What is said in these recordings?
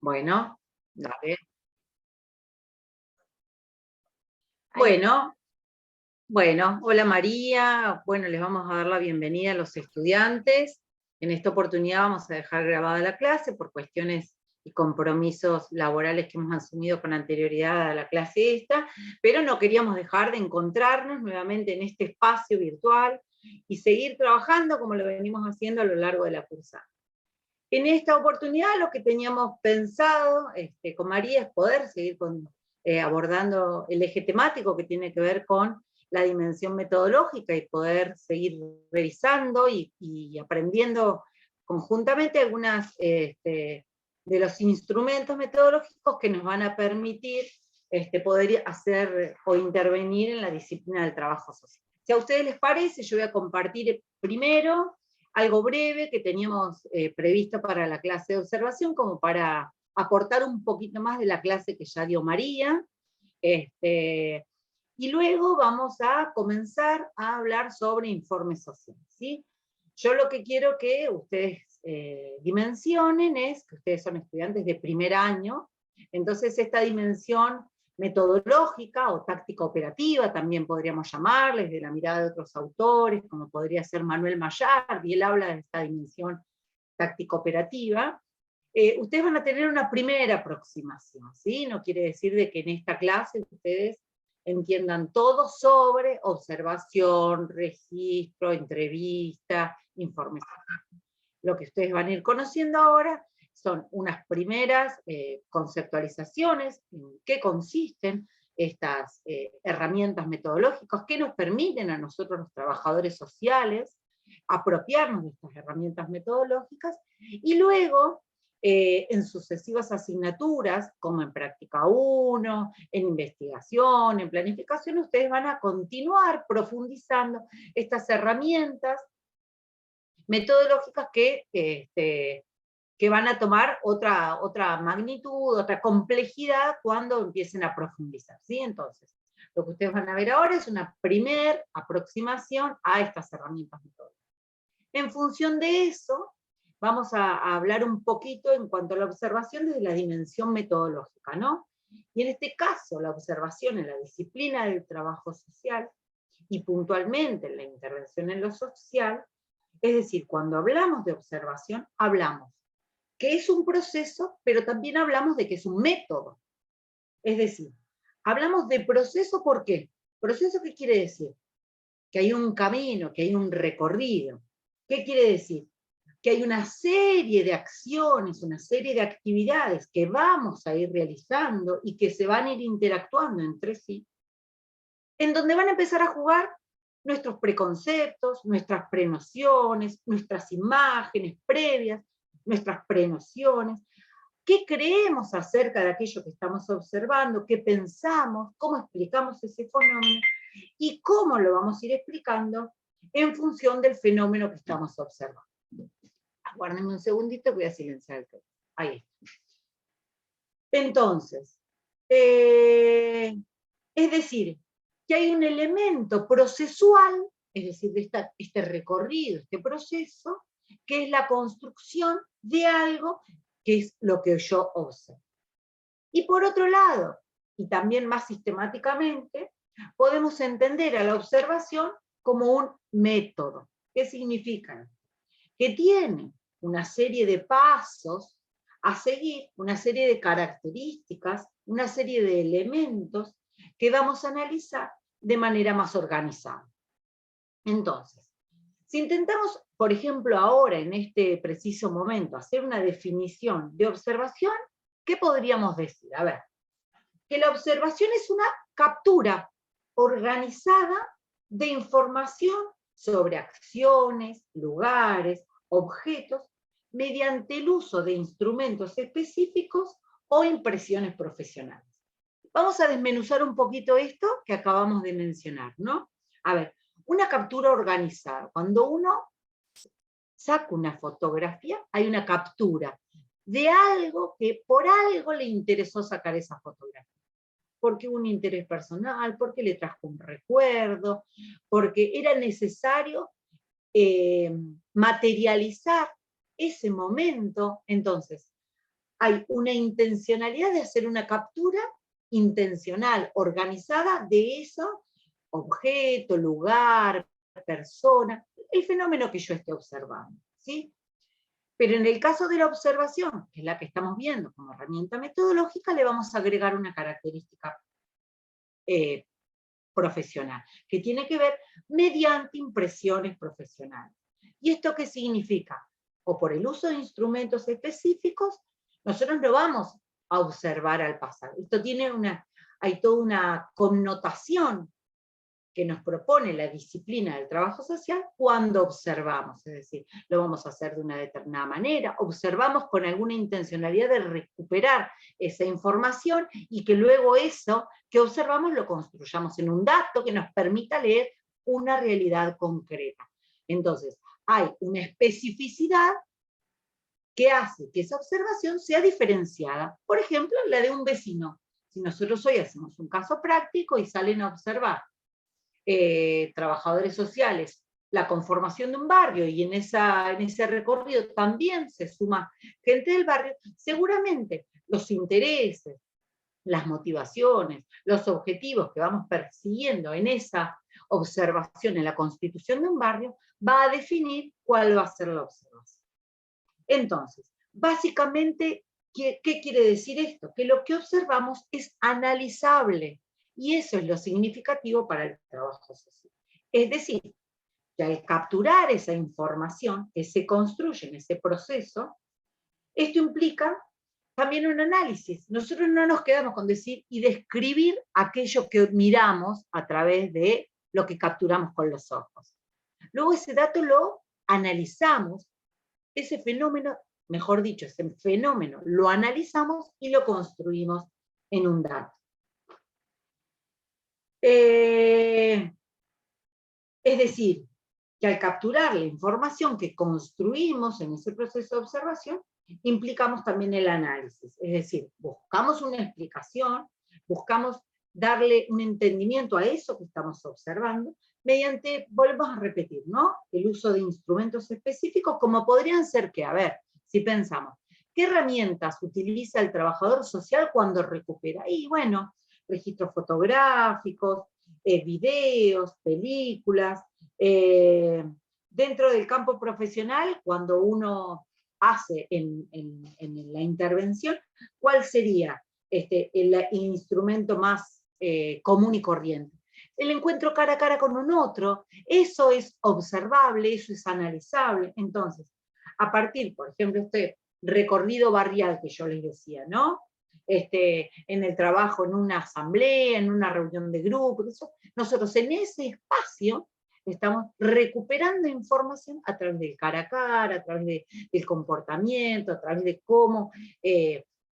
Bueno, dale. Ahí Bueno, hola María. Bueno, les vamos a dar la bienvenida a los estudiantes. En esta oportunidad vamos a dejar grabada la clase por cuestiones y compromisos laborales que hemos asumido con anterioridad a la clase esta, pero no queríamos dejar de encontrarnos nuevamente en este espacio virtual y seguir trabajando como lo venimos haciendo a lo largo de la cursada. En esta oportunidad lo que teníamos pensado con María es poder seguir abordando el eje temático que tiene que ver con la dimensión metodológica y poder seguir revisando y aprendiendo conjuntamente algunas de los instrumentos metodológicos que nos van a permitir poder hacer o intervenir en la disciplina del trabajo social. Si a ustedes les parece, yo voy a compartir primero algo breve que teníamos previsto para la clase de observación, como para aportar un poquito más de la clase que ya dio María, y luego vamos a comenzar a hablar sobre informe social, ¿sí? Yo lo que quiero que ustedes dimensionen es que ustedes son estudiantes de primer año, entonces esta dimensión metodológica o táctica operativa, también podríamos llamarles, de la mirada de otros autores, como podría ser Manuel Mayar, y él habla de esta dimensión táctica operativa. Ustedes van a tener una primera aproximación, ¿sí? No quiere decir de que en esta clase ustedes entiendan todo sobre observación, registro, entrevista, informe. Lo que ustedes van a ir conociendo ahora son unas primeras conceptualizaciones en qué consisten estas herramientas metodológicas que nos permiten a nosotros los trabajadores sociales apropiarnos de estas herramientas metodológicas, y luego en sucesivas asignaturas, como en práctica 1, en investigación, en planificación, ustedes van a continuar profundizando estas herramientas metodológicas que van a tomar otra magnitud, otra complejidad cuando empiecen a profundizar, ¿sí? Entonces, lo que ustedes van a ver ahora es una primera aproximación a estas herramientas metodológicas. En función de eso, vamos a hablar un poquito en cuanto a la observación desde la dimensión metodológica, ¿no? Y en este caso, la observación en la disciplina del trabajo social, y puntualmente en la intervención en lo social, es decir, cuando hablamos de observación, hablamos que es un proceso, pero también hablamos de que es un método. Es decir, hablamos de proceso, ¿por qué? ¿Proceso qué quiere decir? Que hay un camino, que hay un recorrido. ¿Qué quiere decir? Que hay una serie de acciones, una serie de actividades que vamos a ir realizando y que se van a ir interactuando entre sí, en donde van a empezar a jugar nuestros preconceptos, nuestras prenociones, nuestras imágenes previas, nuestras prenociones, qué creemos acerca de aquello que estamos observando, qué pensamos, cómo explicamos ese fenómeno y cómo lo vamos a ir explicando en función del fenómeno que estamos observando. Aguárdenme un segundito, voy a silenciar el texto. Ahí está. Entonces, es decir, que hay un elemento procesual, es decir, de este recorrido, este proceso, que es la construcción de algo que es lo que yo observo. Y por otro lado, y también más sistemáticamente, podemos entender a la observación como un método. ¿Qué significa? Que tiene una serie de pasos a seguir, una serie de características, una serie de elementos que vamos a analizar de manera más organizada. Entonces, si intentamos, por ejemplo, ahora, en este preciso momento, hacer una definición de observación, ¿qué podríamos decir? A ver, que la observación es una captura organizada de información sobre acciones, lugares, objetos, mediante el uso de instrumentos específicos o impresiones profesionales. Vamos a desmenuzar un poquito esto que acabamos de mencionar, ¿no? A ver, una captura organizada. Cuando uno saca una fotografía, hay una captura de algo que por algo le interesó sacar esa fotografía. Porque hubo un interés personal, porque le trajo un recuerdo, porque era necesario materializar ese momento. Entonces, hay una intencionalidad de hacer una captura intencional, organizada de eso, objeto, lugar, persona, el fenómeno que yo esté observando, ¿sí? Pero en el caso de la observación, que es la que estamos viendo como herramienta metodológica, le vamos a agregar una característica profesional, que tiene que ver mediante impresiones profesionales. ¿Y esto qué significa? O por el uso de instrumentos específicos, nosotros no vamos a observar al pasado. Esto tiene hay toda una connotación que nos propone la disciplina del trabajo social cuando observamos, es decir, lo vamos a hacer de una determinada manera, observamos con alguna intencionalidad de recuperar esa información y que luego eso que observamos lo construyamos en un dato que nos permita leer una realidad concreta. Entonces, hay una especificidad que hace que esa observación sea diferenciada. Por ejemplo, la de un vecino. Si nosotros hoy hacemos un caso práctico y salen a observar trabajadores sociales, la conformación de un barrio, y en ese recorrido también se suma gente del barrio, seguramente los intereses, las motivaciones, los objetivos que vamos persiguiendo en esa observación, en la constitución de un barrio, va a definir cuál va a ser la observación. Entonces, básicamente, ¿qué quiere decir esto? Que lo que observamos es analizable, y eso es lo significativo para el trabajo social. Es decir, que al capturar esa información que se construye en ese proceso, esto implica también un análisis. Nosotros no nos quedamos con decir y describir aquello que miramos a través de lo que capturamos con los ojos. Luego ese dato lo analizamos, ese fenómeno, mejor dicho, ese fenómeno lo analizamos y lo construimos en un dato. Es decir, que al capturar la información que construimos en ese proceso de observación, implicamos también el análisis. Es decir, buscamos una explicación, buscamos darle un entendimiento a eso que estamos observando, mediante, volvemos a repetir, ¿no? El uso de instrumentos específicos, como podrían ser que, a ver, si pensamos, ¿qué herramientas utiliza el trabajador social cuando recupera? Y bueno, registros fotográficos, videos, películas. Dentro del campo profesional, cuando uno hace en la intervención, ¿cuál sería el instrumento más común y corriente? El encuentro cara a cara con un otro, eso es observable, eso es analizable. Entonces, a partir, por ejemplo, este recorrido barrial que yo les decía, ¿no? En el trabajo, en una asamblea, en una reunión de grupo, nosotros en ese espacio estamos recuperando información a través del cara a cara, a través del comportamiento, a través de cómo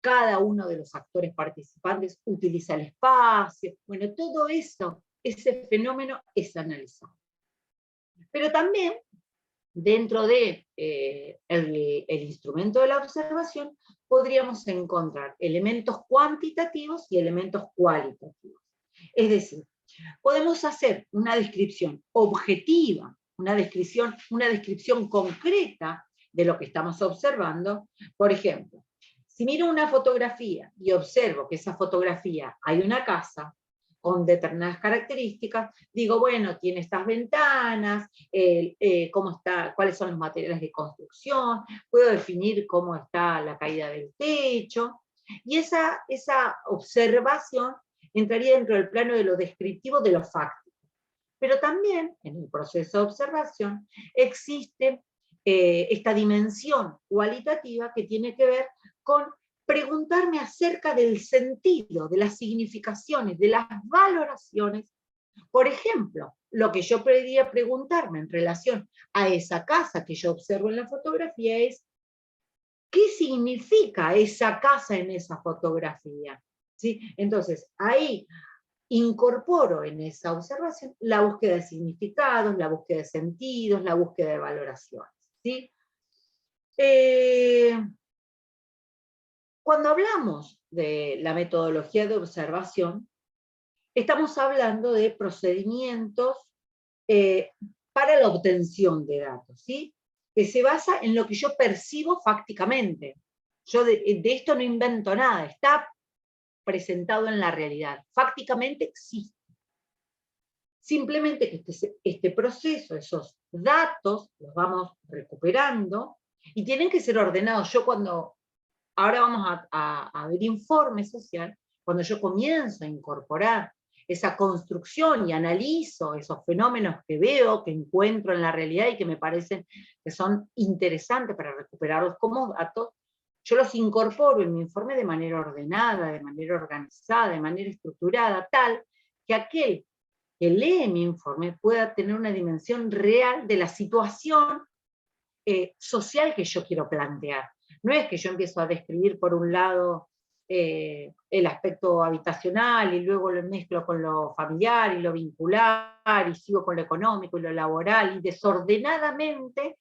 cada uno de los actores participantes utiliza el espacio. Bueno, todo eso, ese fenómeno es analizado. Pero también, dentro de el instrumento de la observación, podríamos encontrar elementos cuantitativos y elementos cualitativos. Es decir, podemos hacer una descripción objetiva, una descripción concreta de lo que estamos observando. Por ejemplo, si miro una fotografía y observo que esa fotografía hay una casa con determinadas características, digo, bueno, tiene estas ventanas, cómo está, cuáles son los materiales de construcción, puedo definir cómo está la caída del techo, y esa observación entraría dentro del plano de lo descriptivo, de lo fáctico. Pero también, en el proceso de observación, existe esta dimensión cualitativa que tiene que ver con preguntarme acerca del sentido, de las significaciones, de las valoraciones. Por ejemplo, lo que yo podría preguntarme en relación a esa casa que yo observo en la fotografía es, ¿qué significa esa casa en esa fotografía? ¿Sí? Entonces, ahí incorporo en esa observación la búsqueda de significados, la búsqueda de sentidos, la búsqueda de valoraciones. ¿Sí? Cuando hablamos de la metodología de observación, estamos hablando de procedimientos para la obtención de datos, ¿sí? Que se basa en lo que yo percibo fácticamente. Yo de esto no invento nada, está presentado en la realidad, fácticamente existe. Simplemente que este proceso, esos datos, los vamos recuperando y tienen que ser ordenados. Ahora vamos a ver informe social, cuando yo comienzo a incorporar esa construcción y analizo esos fenómenos que veo, que encuentro en la realidad y que me parecen que son interesantes para recuperarlos como datos, yo los incorporo en mi informe de manera ordenada, de manera organizada, de manera estructurada, tal que aquel que lee mi informe pueda tener una dimensión real de la situación social que yo quiero plantear. No es que yo empiezo a describir por un lado el aspecto habitacional y luego lo mezclo con lo familiar y lo vincular y sigo con lo económico y lo laboral y desordenadamente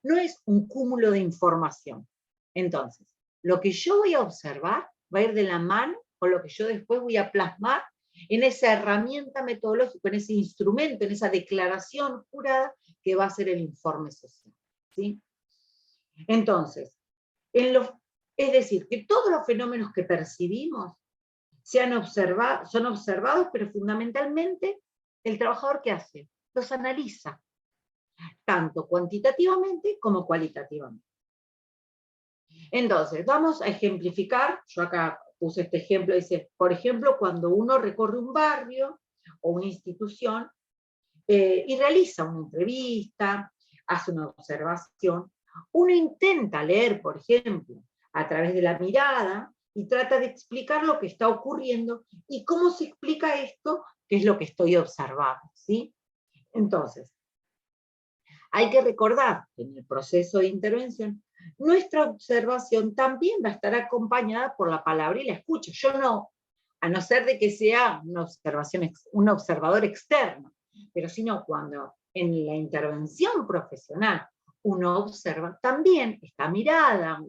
no es un cúmulo de información. Entonces, lo que yo voy a observar va a ir de la mano con lo que yo después voy a plasmar en esa herramienta metodológica, en ese instrumento, en esa declaración jurada que va a ser el informe social. ¿Sí? Entonces, es decir, que todos los fenómenos que percibimos son observados, pero fundamentalmente el trabajador ¿qué hace? Los analiza, tanto cuantitativamente como cualitativamente. Entonces, vamos a ejemplificar, yo acá puse este ejemplo, dice, por ejemplo, cuando uno recorre un barrio o una institución y realiza una entrevista, hace una observación, uno intenta leer, por ejemplo, a través de la mirada y trata de explicar lo que está ocurriendo y cómo se explica esto, que es lo que estoy observando, ¿sí? Entonces, hay que recordar que en el proceso de intervención, nuestra observación también va a estar acompañada por la palabra y la escucha. Yo no, a no ser de que sea un observador externo, pero sino cuando en la intervención profesional uno observa, también esta mirada,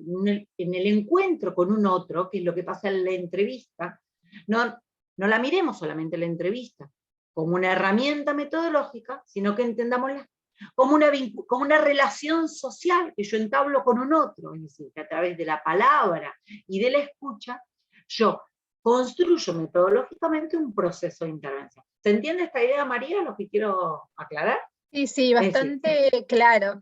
en el encuentro con un otro, que es lo que pasa en la entrevista, no la miremos solamente en la entrevista como una herramienta metodológica, sino que entendámosla como una relación social que yo entablo con un otro, es decir, que a través de la palabra y de la escucha, yo construyo metodológicamente un proceso de intervención. ¿Se entiende esta idea, María, lo que quiero aclarar? Sí, sí, bastante claro.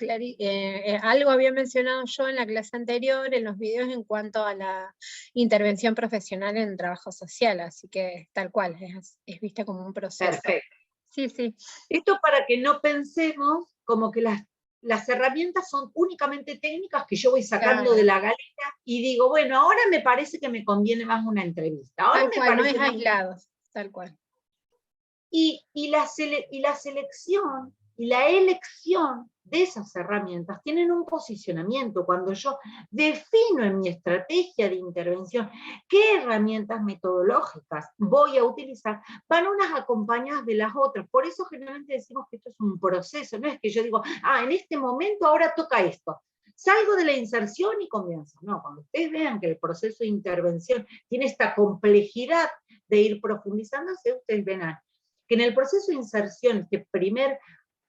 Algo había mencionado yo en la clase anterior, en los videos, en cuanto a la intervención profesional en el trabajo social, así que tal cual, es vista como un proceso. Perfecto. Sí, sí. Esto para que no pensemos como que las herramientas son únicamente técnicas que yo voy sacando de la galera y digo, bueno, ahora me parece que me conviene más una entrevista. Ahora tal me cual, no parece es aislado, tal cual. Y la selección y la elección de esas herramientas tienen un posicionamiento. Cuando yo defino en mi estrategia de intervención qué herramientas metodológicas voy a utilizar, van unas acompañadas de las otras. Por eso generalmente decimos que esto es un proceso, no es que yo digo, en este momento ahora toca esto. Salgo de la inserción y comienzo. No, cuando ustedes vean que el proceso de intervención tiene esta complejidad de ir profundizándose, ustedes verán que en el proceso de inserción,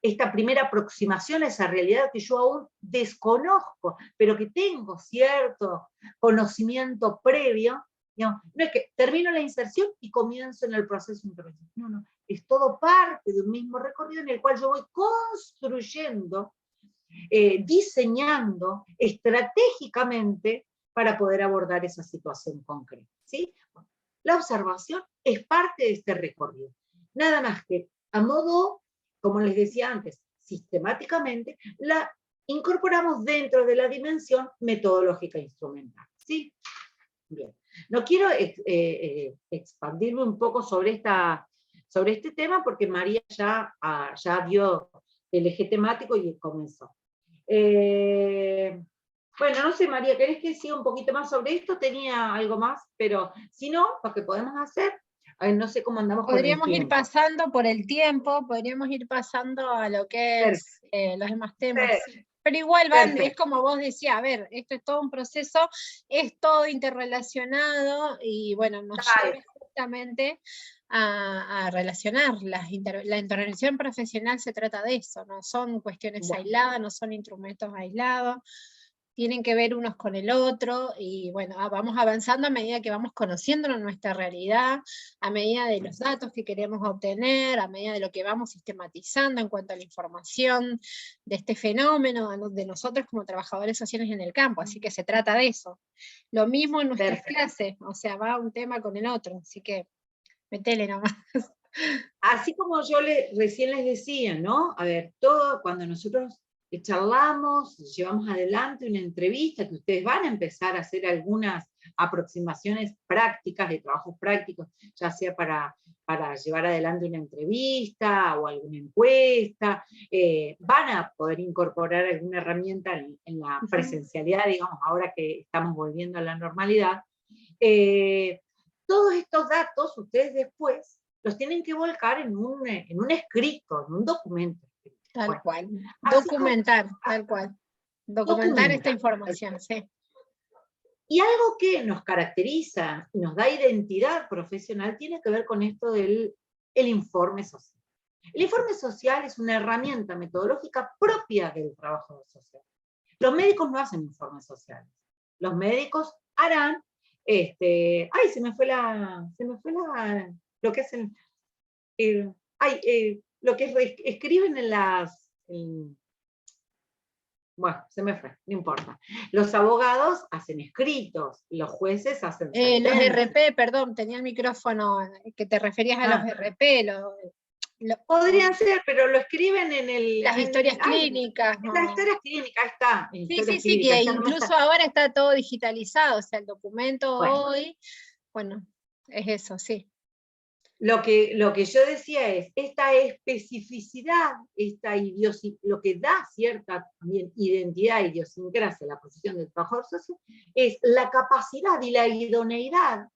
esta primera aproximación a esa realidad que yo aún desconozco, pero que tengo cierto conocimiento previo, digamos, no es que termino la inserción y comienzo en el proceso de intervención. No, es todo parte de un mismo recorrido en el cual yo voy construyendo, diseñando estratégicamente para poder abordar esa situación concreta. ¿Sí? La observación es parte de este recorrido. Nada más que a modo, como les decía antes, sistemáticamente, la incorporamos dentro de la dimensión metodológica instrumental. ¿Sí? Bien. No quiero expandirme un poco sobre este tema porque María ya vio el eje temático y comenzó. Bueno, no sé, María, ¿querés que siga un poquito más sobre esto? Tenía algo más, pero si no, lo que podemos hacer, no sé cómo andamos con el tiempo. Podríamos ir pasando por el tiempo, podríamos ir pasando a lo que es los demás temas. Pero igual, es como vos decías, a ver, esto es todo un proceso, es todo interrelacionado y bueno, nos lleva justamente a relacionar. La intervención profesional se trata de eso, no son cuestiones aisladas, no son instrumentos aislados. tienen que ver unos con el otro, y bueno, vamos avanzando a medida que vamos conociendo nuestra realidad, a medida de los datos que queremos obtener, a medida de lo que vamos sistematizando en cuanto a la información de este fenómeno, de nosotros como trabajadores sociales en el campo, así que se trata de eso. Lo mismo en nuestras clases, o sea, va un tema con el otro, así que metele nomás. Así como yo recién les decía, ¿no? A ver, todo cuando nosotros charlamos, llevamos adelante una entrevista, que ustedes van a empezar a hacer algunas aproximaciones prácticas, de trabajos prácticos, ya sea para llevar adelante una entrevista o alguna encuesta, van a poder incorporar alguna herramienta en la presencialidad, digamos, ahora que estamos volviendo a la normalidad. Todos estos datos, ustedes después los tienen que volcar en un escrito, en un documento. Tal cual. Documentar, tal cual. Documentar esta información, sí. Y algo que nos caracteriza y nos da identidad profesional tiene que ver con esto del informe social. El informe social es una herramienta metodológica propia del trabajo social. Los médicos no hacen informes sociales. Los médicos harán, se me fue lo que hacen, lo que escriben en las, bueno, se me fue, no importa. Los abogados hacen escritos, los jueces hacen los RP, perdón, tenía el micrófono, que te referías a los RP, podrían ser, pero lo escriben las historias clínicas. En las historias clínicas, está. Sí, que incluso ahora está todo digitalizado, o sea, el documento hoy, bueno, es eso, sí. Lo que yo decía es, esta especificidad, lo que da cierta también identidad, idiosincrasia a la profesión del trabajador social, es la capacidad y la idoneidad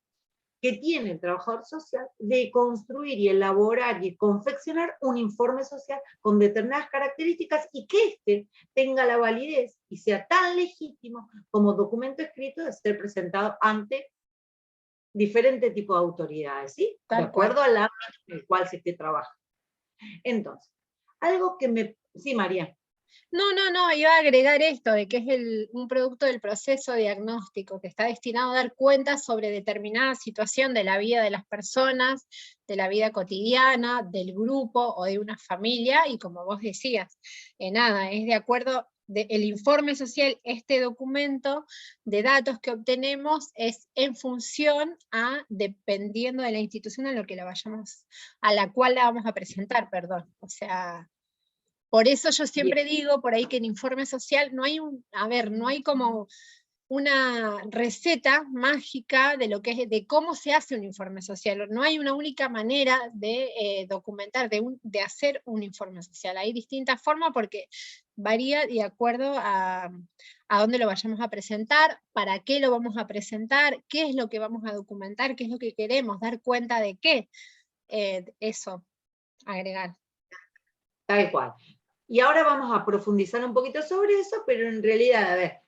que tiene el trabajador social de construir y elaborar y confeccionar un informe social con determinadas características y que éste tenga la validez y sea tan legítimo como documento escrito de ser presentado ante diferentes tipos de autoridades, ¿sí? De acuerdo al ámbito en el cual se esté trabajando. Entonces, algo que me... Sí, María. No, iba a agregar esto, de que es un producto del proceso diagnóstico, que está destinado a dar cuenta sobre determinada situación de la vida de las personas, de la vida cotidiana, del grupo o de una familia, y como vos decías, nada, es de acuerdo, el informe social, este documento de datos que obtenemos es en función dependiendo de la institución a la cual la vamos a presentar, perdón, o sea... Por eso yo siempre digo por ahí que en informe social no hay no hay como una receta mágica de lo que es, de cómo se hace un informe social. No hay una única manera de documentar, de hacer un informe social. Hay distintas formas porque varía de acuerdo a dónde lo vayamos a presentar, para qué lo vamos a presentar, qué es lo que vamos a documentar, qué es lo que queremos, dar cuenta de qué. Eso, agregar. Tal cual. Y ahora vamos a profundizar un poquito sobre eso, pero en realidad, a ver,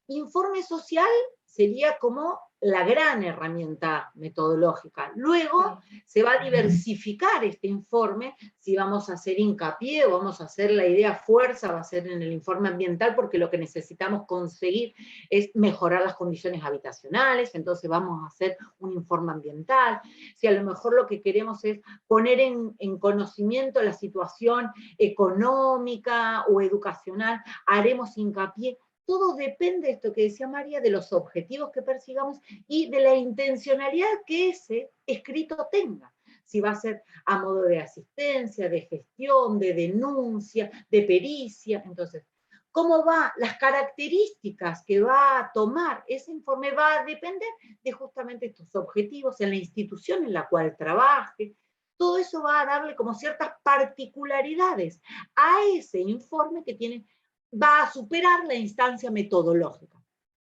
informe social sería como la gran herramienta metodológica. Luego se va a diversificar este informe, si vamos a hacer hincapié o vamos a hacer la idea fuerza, va a ser en el informe ambiental, porque lo que necesitamos conseguir es mejorar las condiciones habitacionales, entonces vamos a hacer un informe ambiental. Si a lo mejor lo que queremos es poner en conocimiento la situación económica o educacional, haremos hincapié. Todo depende de esto que decía María, de los objetivos que persigamos y de la intencionalidad que ese escrito tenga. Si va a ser a modo de asistencia, de gestión, de denuncia, de pericia. Entonces, ¿cómo va? Las características que va a tomar ese informe va a depender de justamente estos objetivos en la institución en la cual trabaje. Todo eso va a darle como ciertas particularidades a ese informe que va a superar la instancia metodológica.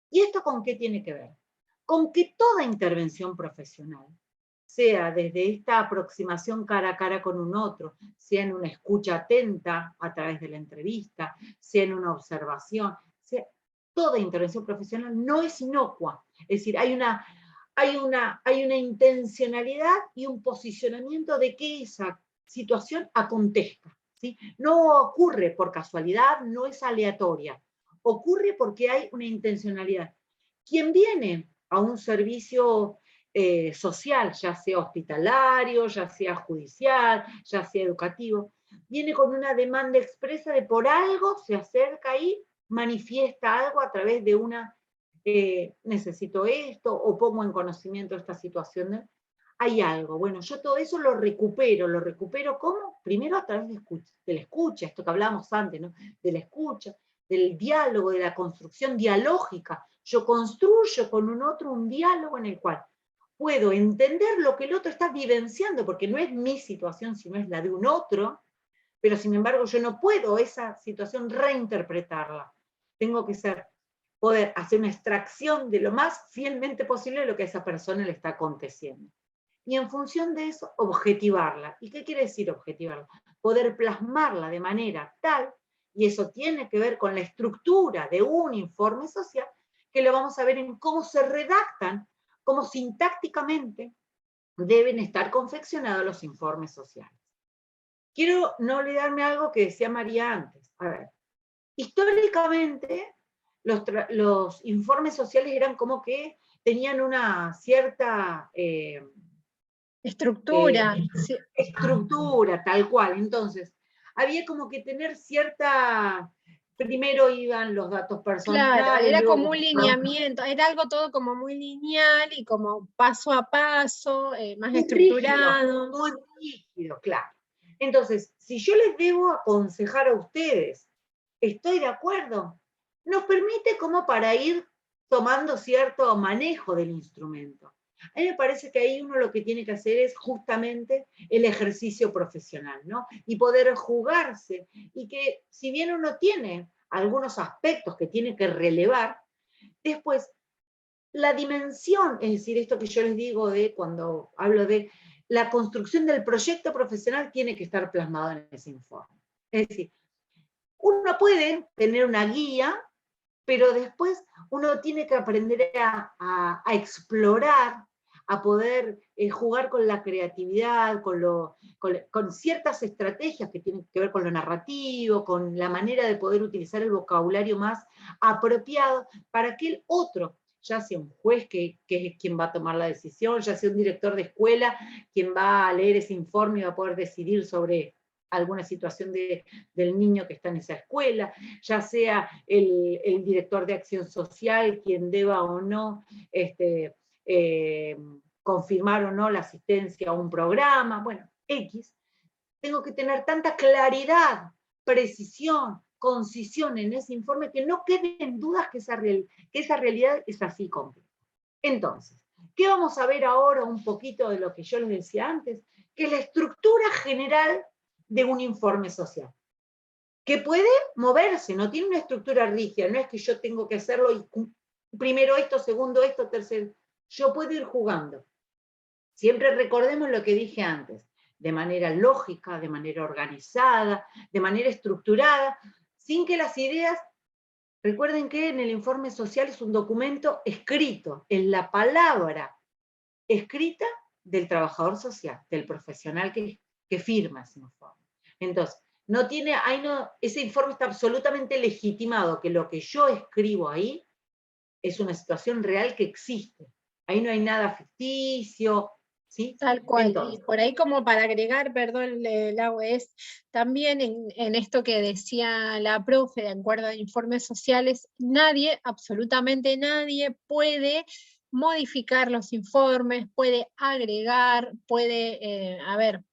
¿Y esto con qué tiene que ver? Con que toda intervención profesional, sea desde esta aproximación cara a cara con un otro, sea en una escucha atenta a través de la entrevista, sea en una observación, toda intervención profesional no es inocua. Es decir, hay una intencionalidad y un posicionamiento de que esa situación acontezca. ¿Sí? No ocurre por casualidad, no es aleatoria. ocurre porque hay una intencionalidad. Quien viene a un servicio social, ya sea hospitalario, ya sea judicial, ya sea educativo, viene con una demanda expresa de por algo se acerca ahí, manifiesta algo a través de una, necesito esto, o pongo en conocimiento esta situación. Hay algo. Bueno, yo todo eso lo recupero ¿cómo? Primero a través de la escucha, esto que hablábamos antes, ¿no? De la escucha, del diálogo, de la construcción dialógica. Yo construyo con un otro un diálogo en el cual puedo entender lo que el otro está vivenciando, porque no es mi situación, sino es la de un otro, pero sin embargo yo no puedo esa situación reinterpretarla. Tengo que poder hacer una extracción de lo más fielmente posible de lo que a esa persona le está aconteciendo. Y en función de eso, objetivarla. ¿Y qué quiere decir objetivarla? Poder plasmarla de manera tal, y eso tiene que ver con la estructura de un informe social, que lo vamos a ver en cómo se redactan, cómo sintácticamente deben estar confeccionados los informes sociales. Quiero no olvidarme algo que decía María antes. A ver, históricamente los informes sociales eran como que tenían una cierta estructura. Sí. estructura, tal cual. Entonces, había como que tener cierta, primero iban los datos personales. Claro, era luego, como un lineamiento, era algo todo como muy lineal y como paso a paso, más estructurado. muy rígido, claro. Entonces, si yo les debo aconsejar a ustedes, estoy de acuerdo, nos permite como para ir tomando cierto manejo del instrumento. A mí me parece que ahí uno lo que tiene que hacer es justamente el ejercicio profesional, ¿no? Y poder jugarse, y que si bien uno tiene algunos aspectos que tiene que relevar, después la dimensión, es decir, esto que yo les digo de cuando hablo de la construcción del proyecto profesional tiene que estar plasmado en ese informe. Es decir, uno puede tener una guía, pero después uno tiene que aprender a explorar, a poder jugar con la creatividad, con ciertas estrategias que tienen que ver con lo narrativo, con la manera de poder utilizar el vocabulario más apropiado para que el otro, ya sea un juez que es quien va a tomar la decisión, ya sea un director de escuela, quien va a leer ese informe y va a poder decidir sobre alguna situación del niño que está en esa escuela, ya sea el director de acción social quien deba o no confirmar o no la asistencia a un programa, bueno, X, tengo que tener tanta claridad, precisión, concisión en ese informe que no queden dudas que esa realidad es así completa. Entonces, ¿qué vamos a ver ahora un poquito de lo que yo les decía antes? Que es la estructura general de un informe social, que puede moverse, no tiene una estructura rígida, no es que yo tengo que hacerlo y primero esto, segundo esto, tercero. Yo puedo ir jugando. Siempre recordemos lo que dije antes, de manera lógica, de manera organizada, de manera estructurada, sin que las ideas, recuerden que en el informe social es un documento escrito, es la palabra escrita del trabajador social, del profesional que firma ese informe. Entonces, no tiene, ahí no, ese informe está absolutamente legitimado, que lo que yo escribo ahí es una situación real que existe. Ahí no hay nada ficticio, ¿sí? Tal cual. Entonces, Y por ahí como para agregar, perdón, Lau, es también en esto que decía la profe, de acuerdo a informes sociales, nadie, absolutamente nadie, puede modificar los informes, puede agregar, puede, a ver,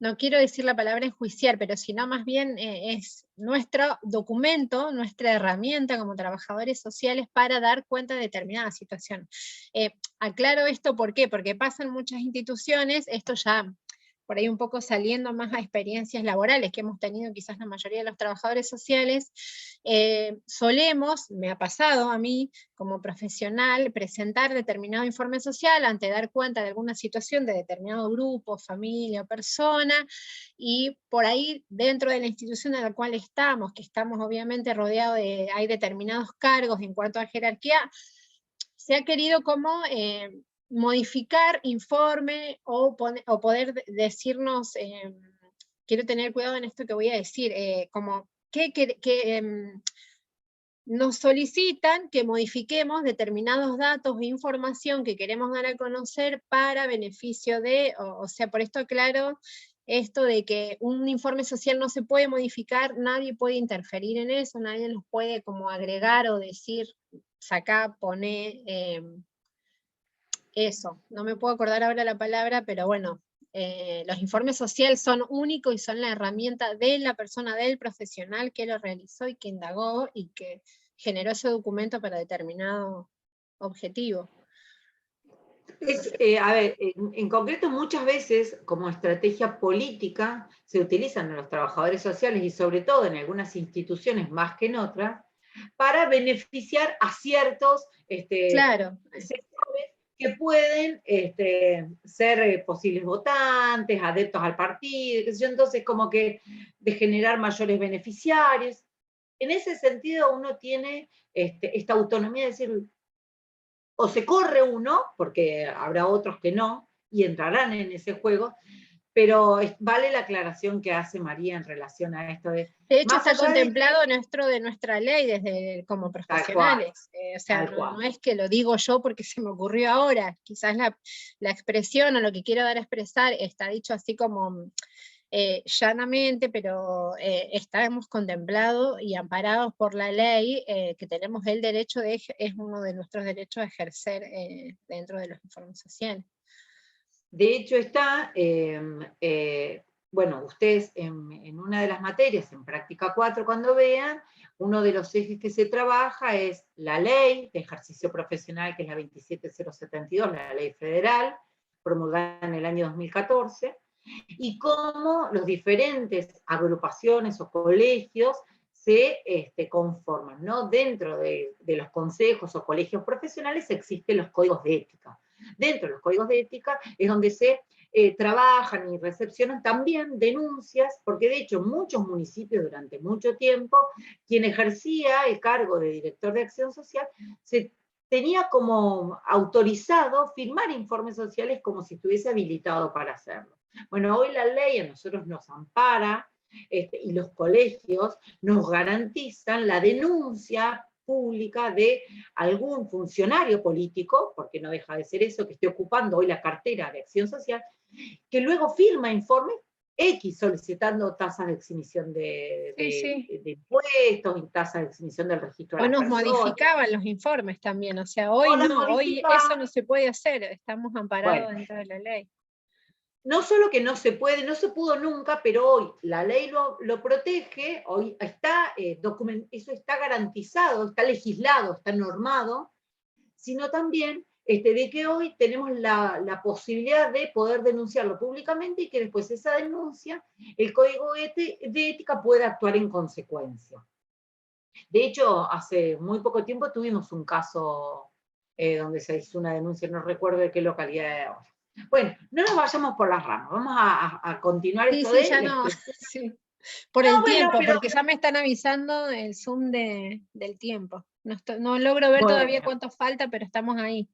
no quiero decir la palabra enjuiciar, pero sino más bien es nuestro documento, nuestra herramienta como trabajadores sociales para dar cuenta de determinada situación. Aclaro esto, ¿por qué? Porque pasa en muchas instituciones, esto ya por ahí un poco saliendo más a experiencias laborales que hemos tenido quizás la mayoría de los trabajadores sociales, solemos, me ha pasado a mí como profesional, presentar determinado informe social ante dar cuenta de alguna situación de determinado grupo, familia o persona, y por ahí dentro de la institución en la cual estamos, que estamos obviamente rodeados de, hay determinados cargos en cuanto a jerarquía, se ha querido como modificar informe o poder decirnos, quiero tener cuidado en esto que voy a decir, como nos solicitan que modifiquemos determinados datos e información que queremos dar a conocer para beneficio de, o sea, por esto aclaro esto de que un informe social no se puede modificar, nadie puede interferir en eso, nadie nos puede como agregar o decir, sacá, poné, eso, no me puedo acordar ahora la palabra, pero bueno, los informes sociales son únicos y son la herramienta de la persona, del profesional que lo realizó y que indagó y que generó ese documento para determinado objetivo. A ver, en concreto muchas veces como estrategia política se utilizan los trabajadores sociales y sobre todo en algunas instituciones más que en otras, para beneficiar a ciertos Claro. sectores que pueden ser posibles votantes, adeptos al partido, qué sé yo, entonces como que de generar mayores beneficiarios. En ese sentido uno tiene esta autonomía de decir, o se corre uno, porque habrá otros que no, y entrarán en ese juego, pero vale la aclaración que hace María en relación a esto de... De hecho, Más está allá contemplado dentro de nuestra ley desde como profesionales. O sea, no es que lo digo yo porque se me ocurrió ahora. Quizás la expresión o lo que quiero dar a expresar está dicho así como llanamente, pero estamos contemplados y amparados por la ley que tenemos el derecho es uno de nuestros derechos a ejercer dentro de los informes sociales. De hecho está, bueno, ustedes en una de las materias, en práctica 4, cuando vean, uno de los ejes que se trabaja es la ley de ejercicio profesional, que es la 27072, la ley federal, promulgada en el año 2014, y cómo los diferentes agrupaciones o colegios se conforman, ¿no? Dentro de los consejos o colegios profesionales existen los códigos de ética. Dentro de los códigos de ética es donde se trabajan y recepcionan también denuncias, porque de hecho muchos municipios durante mucho tiempo, quien ejercía el cargo de director de acción social, se tenía como autorizado firmar informes sociales como si estuviese habilitado para hacerlo. Bueno, hoy la ley a nosotros nos ampara y los colegios nos garantizan la denuncia pública de algún funcionario político, porque no deja de ser eso, que esté ocupando hoy la cartera de acción social, que luego firma informes X solicitando tasas de exhibición de impuestos y tasas de exhibición del registro de las personas. O nos modificaban los informes también, o sea, hoy no, hoy eso no se puede hacer, estamos amparados dentro de la ley. No solo que no se puede, no se pudo nunca, pero hoy la ley lo protege, hoy está eso está garantizado, está legislado, está normado, sino también de que hoy tenemos la posibilidad de poder denunciarlo públicamente y que después esa denuncia, el código de ética pueda actuar en consecuencia. De hecho, hace muy poco tiempo tuvimos un caso donde se hizo una denuncia, no recuerdo de qué localidad era ahora. Bueno, no nos vayamos por las ramas, vamos a continuar esto de... Ya no, por el tiempo, porque ya me están avisando el Zoom del tiempo. No logro ver todavía cuánto falta, pero estamos ahí.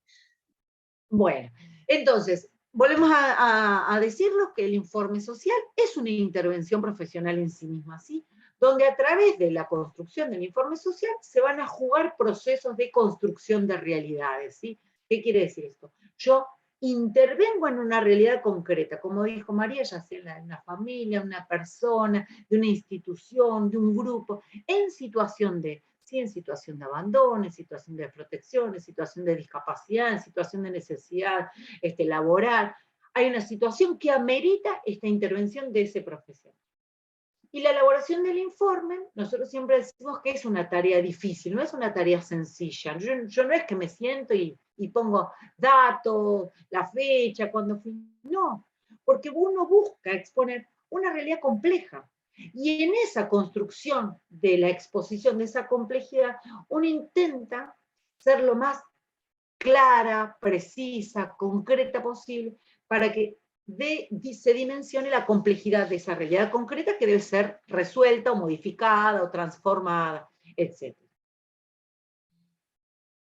Bueno, entonces, volvemos a decirlo que el informe social es una intervención profesional en sí misma, ¿sí? Donde a través de la construcción del informe social se van a jugar procesos de construcción de realidades, ¿sí? ¿Qué quiere decir esto? Yo intervengo en una realidad concreta, como dijo María, ya sea en una familia, una persona, de una institución, de un grupo, en situación de abandono, en situación de protección, en situación de discapacidad, en situación de necesidad laboral. Hay una situación que amerita esta intervención de ese profesional. Y la elaboración del informe, nosotros siempre decimos que es una tarea difícil, no es una tarea sencilla. Yo no es que me siento y pongo datos, la fecha, cuándo fui. No, porque uno busca exponer una realidad compleja. Y en esa construcción de la exposición de esa complejidad, uno intenta ser lo más clara, precisa, concreta posible, para que se dimensione la complejidad de esa realidad concreta que debe ser resuelta o modificada o transformada, etc.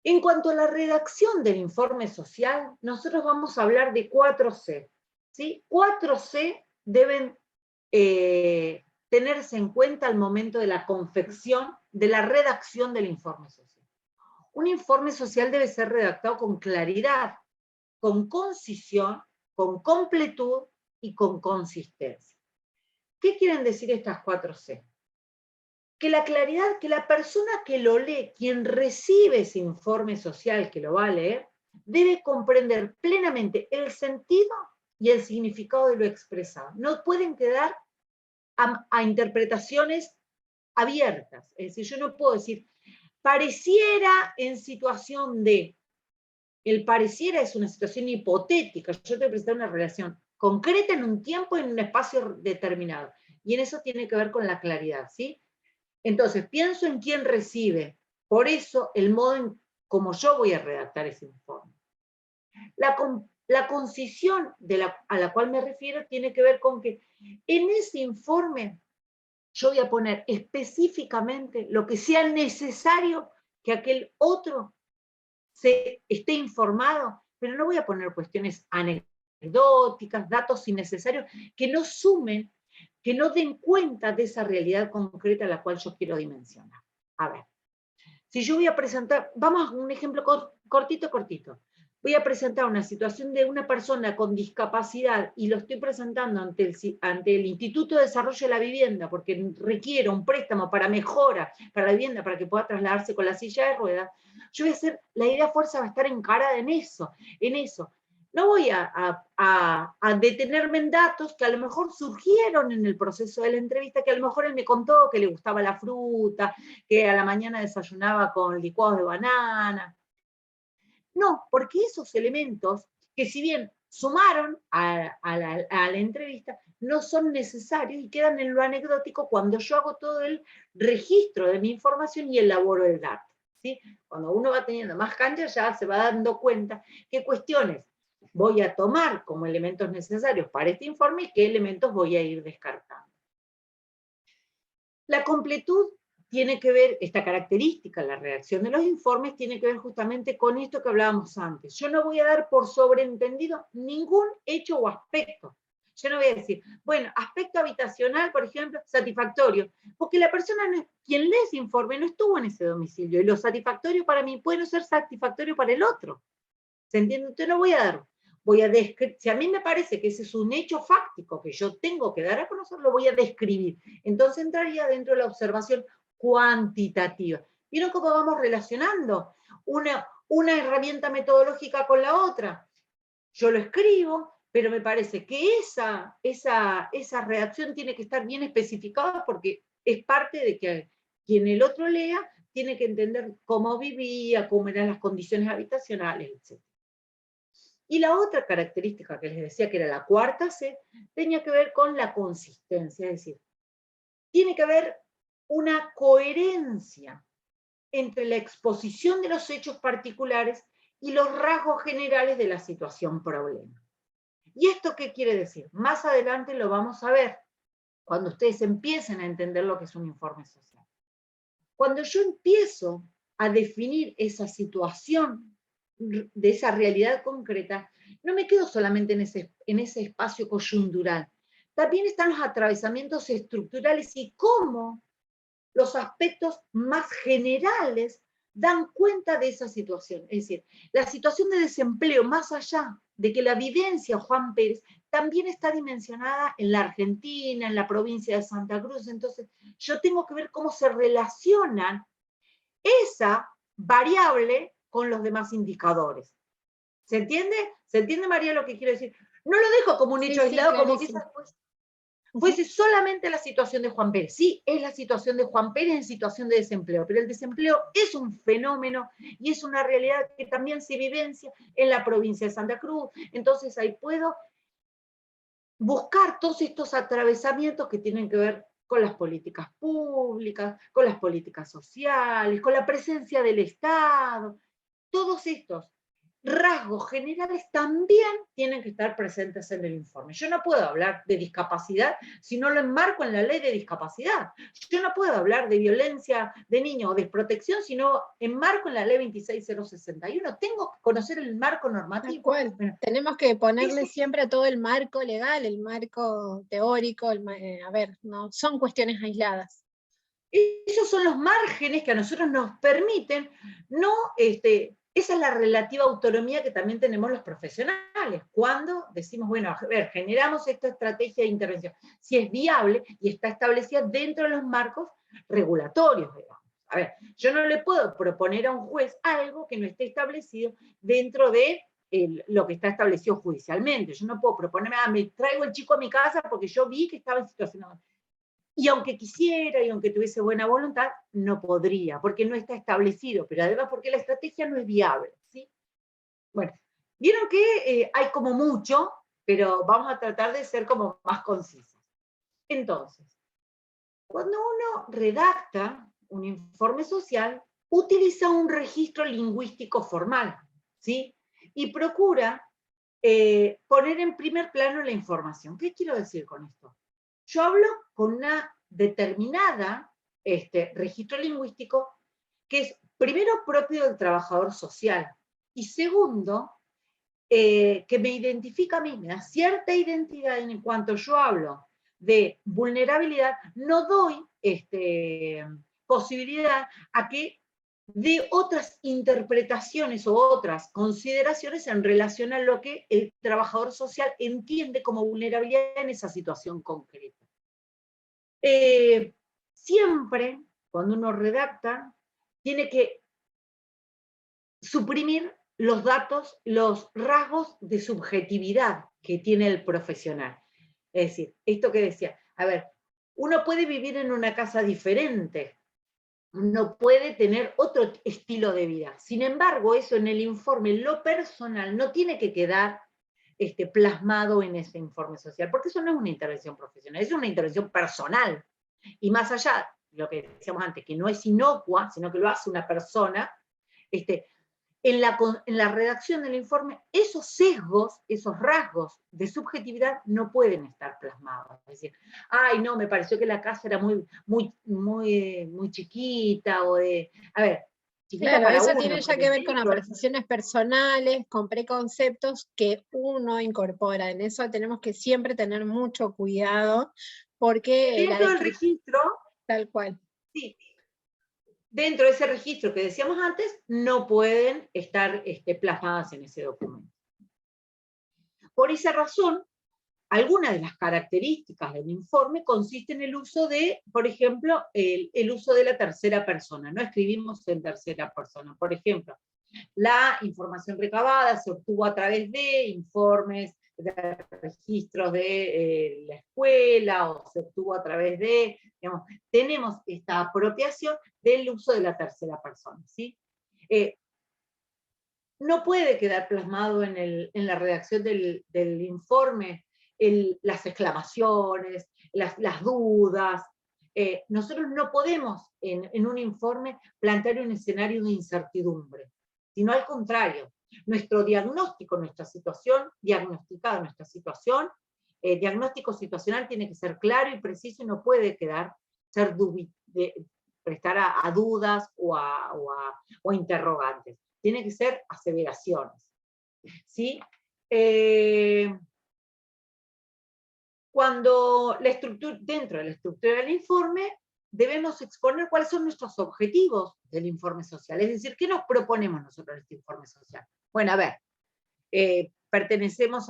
En cuanto a la redacción del informe social, nosotros vamos a hablar de 4C. ¿Sí? 4C deben tenerse en cuenta al momento de la confección de la redacción del informe social. Un informe social debe ser redactado con claridad, con concisión, con completud y con consistencia. ¿Qué quieren decir estas 4 C? Que la claridad, que la persona que lo lee, quien recibe ese informe social que lo va a leer, debe comprender plenamente el sentido y el significado de lo expresado. No pueden quedar a interpretaciones abiertas. Es decir, yo no puedo decir, pareciera en situación de. El pareciera es una situación hipotética. Yo te presenté una relación concreta en un tiempo y en un espacio determinado. Y en eso tiene que ver con la claridad, ¿sí? Entonces, pienso en quién recibe. Por eso, el modo en cómo yo voy a redactar ese informe. La concisión a la cual me refiero tiene que ver con que en ese informe yo voy a poner específicamente lo que sea necesario que aquel otro esté informado, pero no voy a poner cuestiones anecdóticas, datos innecesarios, que no sumen, que no den cuenta de esa realidad concreta a la cual yo quiero dimensionar. A ver, si yo voy a presentar, vamos a un ejemplo cortito. Voy a presentar una situación de una persona con discapacidad y lo estoy presentando ante el Instituto de Desarrollo de la Vivienda, porque requiere un préstamo para mejora, para la vivienda, para que pueda trasladarse con la silla de ruedas. Yo voy a hacer, la idea fuerza va a estar encarada en eso. No voy a detenerme en datos que a lo mejor surgieron en el proceso de la entrevista, que a lo mejor él me contó que le gustaba la fruta, que a la mañana desayunaba con licuados de banana. No, porque esos elementos, que si bien sumaron a la entrevista, no son necesarios y quedan en lo anecdótico cuando yo hago todo el registro de mi información y elaboro el dato, ¿sí? Cuando uno va teniendo más cancha ya se va dando cuenta qué cuestiones voy a tomar como elementos necesarios para este informe y qué elementos voy a ir descartando. La completud tiene que ver, esta característica, la redacción de los informes, tiene que ver justamente con esto que hablábamos antes. Yo no voy a dar por sobreentendido ningún hecho o aspecto. Yo no voy a decir, bueno, aspecto habitacional, por ejemplo, satisfactorio, porque la persona, quien lee ese informe, no estuvo en ese domicilio, y lo satisfactorio para mí puede no ser satisfactorio para el otro. ¿Se entiende? Entonces no voy a dar, si a mí me parece que ese es un hecho fáctico que yo tengo que dar a conocer, lo voy a describir. Entonces entraría dentro de la observación cuantitativa. ¿Vieron cómo vamos relacionando una herramienta metodológica con la otra? Yo lo escribo, pero me parece que esa redacción tiene que estar bien especificada porque es parte de que quien el otro lea tiene que entender cómo vivía, cómo eran las condiciones habitacionales, etc. Y la otra característica que les decía, que era la 4ª C, tenía que ver con la consistencia, es decir, tiene que haber una coherencia entre la exposición de los hechos particulares y los rasgos generales de la situación problema. ¿Y esto qué quiere decir? Más adelante lo vamos a ver, cuando ustedes empiecen a entender lo que es un informe social. Cuando yo empiezo a definir esa situación de esa realidad concreta, no me quedo solamente en ese espacio coyuntural. También están los atravesamientos estructurales y cómo los aspectos más generales dan cuenta de esa situación. Es decir, la situación de desempleo, más allá de que la vivencia Juan Pérez también está dimensionada en la Argentina, en la provincia de Santa Cruz. Entonces, yo tengo que ver cómo se relacionan esa variable con los demás indicadores. ¿Se entiende? ¿Se entiende, María, lo que quiero decir? No lo dejo como un hecho aislado, como que fuese solamente la situación de Juan Pérez. Sí, es la situación de Juan Pérez en situación de desempleo, pero el desempleo es un fenómeno y es una realidad que también se vivencia en la provincia de Santa Cruz. Entonces ahí puedo buscar todos estos atravesamientos que tienen que ver con las políticas públicas, con las políticas sociales, con la presencia del Estado. Todos estos rasgos generales también tienen que estar presentes en el informe. Yo no puedo hablar de discapacidad si no lo enmarco en la ley de discapacidad. Yo no puedo hablar de violencia de niños o desprotección si no enmarco en la ley 26061. Tengo que conocer el marco normativo. Tal cual. Bueno, tenemos que ponerle siempre a todo el marco legal, el marco teórico, a ver, no son cuestiones aisladas. Esos son los márgenes que a nosotros nos permiten, no, esa es la relativa autonomía que también tenemos los profesionales, cuando decimos, bueno, a ver, generamos esta estrategia de intervención, si es viable y está establecida dentro de los marcos regulatorios, digamos. A ver, yo no le puedo proponer a un juez algo que no esté establecido dentro de lo que está establecido judicialmente. Yo no puedo proponerme, me traigo el chico a mi casa porque yo vi que estaba en situación. Y aunque quisiera y aunque tuviese buena voluntad, no podría, porque no está establecido, pero además porque la estrategia no es viable, ¿sí? Bueno, vieron que hay como mucho, pero vamos a tratar de ser como más concisos. Entonces, cuando uno redacta un informe social, utiliza un registro lingüístico formal, ¿sí? Y procura poner en primer plano la información. ¿Qué quiero decir con esto? Yo hablo con una determinada registro lingüístico que es primero propio del trabajador social y segundo, que me identifica a mí, me da cierta identidad en cuanto yo hablo de vulnerabilidad, no doy posibilidad a que de otras interpretaciones o otras consideraciones en relación a lo que el trabajador social entiende como vulnerabilidad en esa situación concreta. Siempre, cuando uno redacta, tiene que suprimir los datos, los rasgos de subjetividad que tiene el profesional. Es decir, esto que decía, a ver, uno puede vivir en una casa diferente, uno puede tener otro estilo de vida. Sin embargo, eso en el informe, lo personal, no tiene que quedar plasmado en ese informe social, porque eso no es una intervención profesional, es una intervención personal. Y más allá, lo que decíamos antes, que no es inocua, sino que lo hace una persona, en la redacción del informe, esos sesgos, esos rasgos de subjetividad no pueden estar plasmados. Es decir, ay, no, me pareció que la casa era muy chiquita, o de, a ver, chiquita Claro, para eso uno. tiene ya que ver con apreciaciones personales, con preconceptos que uno incorpora. En eso tenemos que siempre tener mucho cuidado, porque dentro del registro, tal cual. Sí, dentro de ese registro que decíamos antes, no pueden estar plasmadas en ese documento. Por esa razón, algunas de las características del informe consisten en el uso de, por ejemplo, el uso de la tercera persona. No escribimos en tercera persona. Por ejemplo, la información recabada se obtuvo a través de informes, de registros de la escuela, o se obtuvo a través de, digamos, tenemos esta apropiación del uso de la tercera persona, ¿sí? No puede quedar plasmado en la redacción del informe las exclamaciones, las dudas. Nosotros no podemos en un informe plantear un escenario de incertidumbre, sino al contrario, nuestro diagnóstico, nuestra situación, diagnosticada nuestra situación, diagnóstico situacional tiene que ser claro y preciso y no puede prestar a dudas o a interrogantes. Tiene que ser aseveraciones. ¿Sí? Cuando dentro de la estructura del informe, debemos exponer cuáles son nuestros objetivos del informe social. Es decir, ¿qué nos proponemos nosotros en este informe social? Bueno, a ver, pertenecemos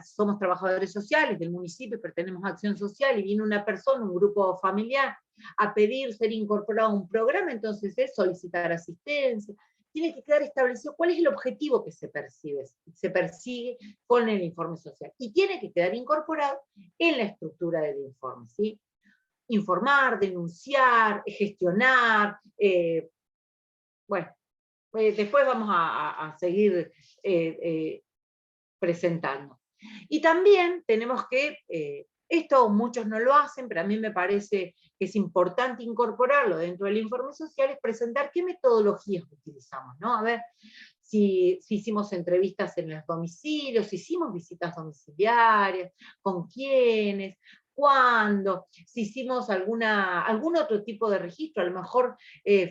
somos trabajadores sociales del municipio, pertenecemos a Acción Social, y viene una persona, un grupo familiar, a pedir ser incorporado a un programa, entonces es solicitar asistencia. Tiene que quedar establecido cuál es el objetivo que se persigue con el informe social. Y tiene que quedar incorporado en la estructura del informe, ¿sí? Informar, denunciar, gestionar, bueno, después vamos a seguir presentando. Y también tenemos que, esto muchos no lo hacen, pero a mí me parece que es importante incorporarlo dentro del informe social, es presentar qué metodologías utilizamos, ¿no? A ver, si hicimos entrevistas en los domicilios, si hicimos visitas domiciliarias, con quiénes, cuándo, si hicimos algún otro tipo de registro, a lo mejor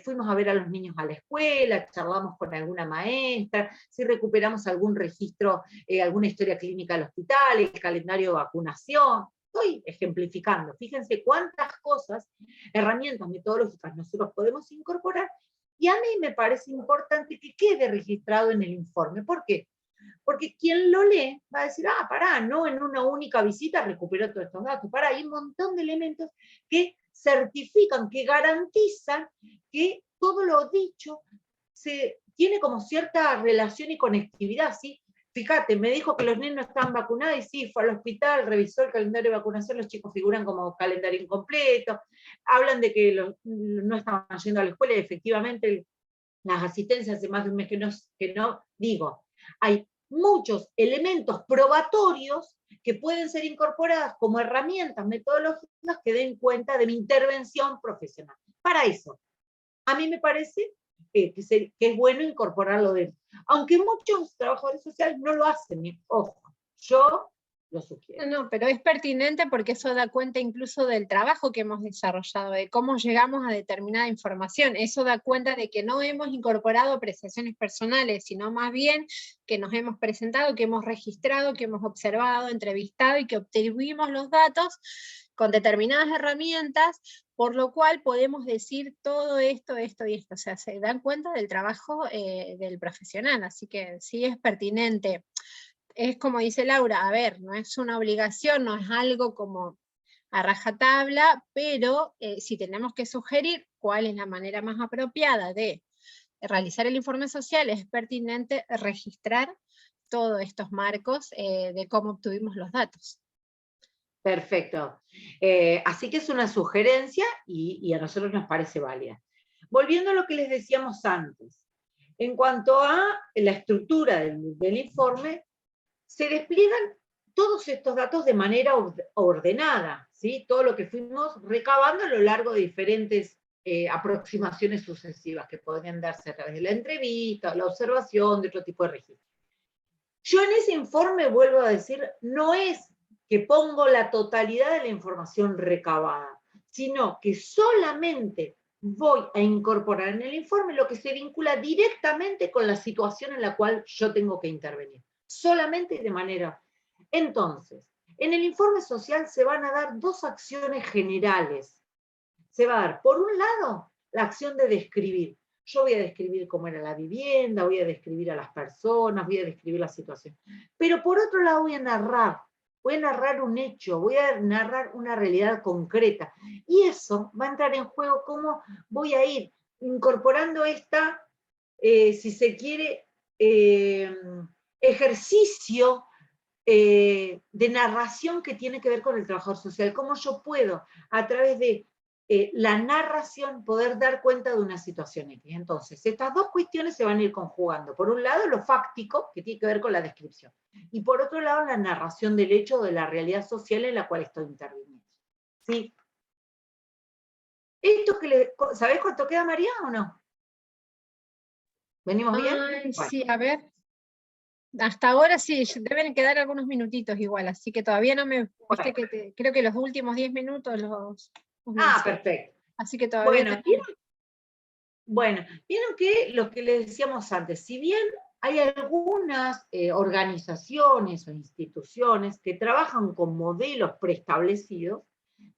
fuimos a ver a los niños a la escuela, charlamos con alguna maestra, si recuperamos algún registro, alguna historia clínica del hospital, el calendario de vacunación. Estoy ejemplificando. Fíjense cuántas cosas, herramientas metodológicas nosotros podemos incorporar, y a mí me parece importante que quede registrado en el informe. ¿Por qué? Porque quien lo lee va a decir, pará, no en una única visita recuperó todos estos datos. Pará, hay un montón de elementos que certifican, que garantizan que todo lo dicho tiene como cierta relación y conectividad, ¿sí? Fíjate, me dijo que los niños estaban vacunados, y sí, fue al hospital, revisó el calendario de vacunación, los chicos figuran como calendario incompleto, hablan de que no estaban yendo a la escuela, y efectivamente las asistencias hace más de un mes que no, digo, hay muchos elementos probatorios que pueden ser incorporadas como herramientas metodológicas que den cuenta de mi intervención profesional. Para eso, a mí me parece que es bueno incorporarlo dentro. Aunque muchos trabajadores sociales no lo hacen, ojo, yo lo sugiero. No, pero es pertinente porque eso da cuenta incluso del trabajo que hemos desarrollado, de cómo llegamos a determinada información. Eso da cuenta de que no hemos incorporado apreciaciones personales, sino más bien que nos hemos presentado, que hemos registrado, que hemos observado, entrevistado y que obtuvimos los datos con determinadas herramientas, por lo cual podemos decir todo esto, esto y esto. O sea, se dan cuenta del trabajo del profesional, así que sí es pertinente. Es como dice Laura, a ver, no es una obligación, no es algo como a rajatabla, pero si tenemos que sugerir cuál es la manera más apropiada de realizar el informe social, es pertinente registrar todos estos marcos de cómo obtuvimos los datos. Perfecto. Así que es una sugerencia y a nosotros nos parece válida. Volviendo a lo que les decíamos antes, en cuanto a la estructura del informe, se despliegan todos estos datos de manera ordenada, ¿sí? Todo lo que fuimos recabando a lo largo de diferentes aproximaciones sucesivas que podrían darse a través de la entrevista, la observación, de otro tipo de registro. Yo en ese informe, vuelvo a decir, no es que pongo la totalidad de la información recabada, sino que solamente voy a incorporar en el informe lo que se vincula directamente con la situación en la cual yo tengo que intervenir. Solamente y de manera. Entonces, en el informe social se van a dar dos acciones generales. Se va a dar, por un lado, la acción de describir. Yo voy a describir cómo era la vivienda, voy a describir a las personas, voy a describir la situación. Pero por otro lado voy a narrar un hecho, voy a narrar una realidad concreta. Y eso va a entrar en juego cómo voy a ir incorporando esta, si se quiere, ejercicio de narración que tiene que ver con el trabajador social. Cómo yo puedo, a través de la narración, poder dar cuenta de una situación X. Entonces, estas dos cuestiones se van a ir conjugando. Por un lado, lo fáctico, que tiene que ver con la descripción. Y por otro lado, la narración del hecho, de la realidad social en la cual estoy interviniendo. ¿Sí? Esto que ¿sabés cuánto queda, María, o no? ¿Venimos bien? Ay, bueno. Sí, a ver. Hasta ahora sí, deben quedar algunos minutitos igual, así que todavía no me... Bueno. Viste que creo que los últimos 10 minutos los perfecto. Así que todavía... Bueno, vieron que lo que les decíamos antes, si bien hay algunas organizaciones o instituciones que trabajan con modelos preestablecidos,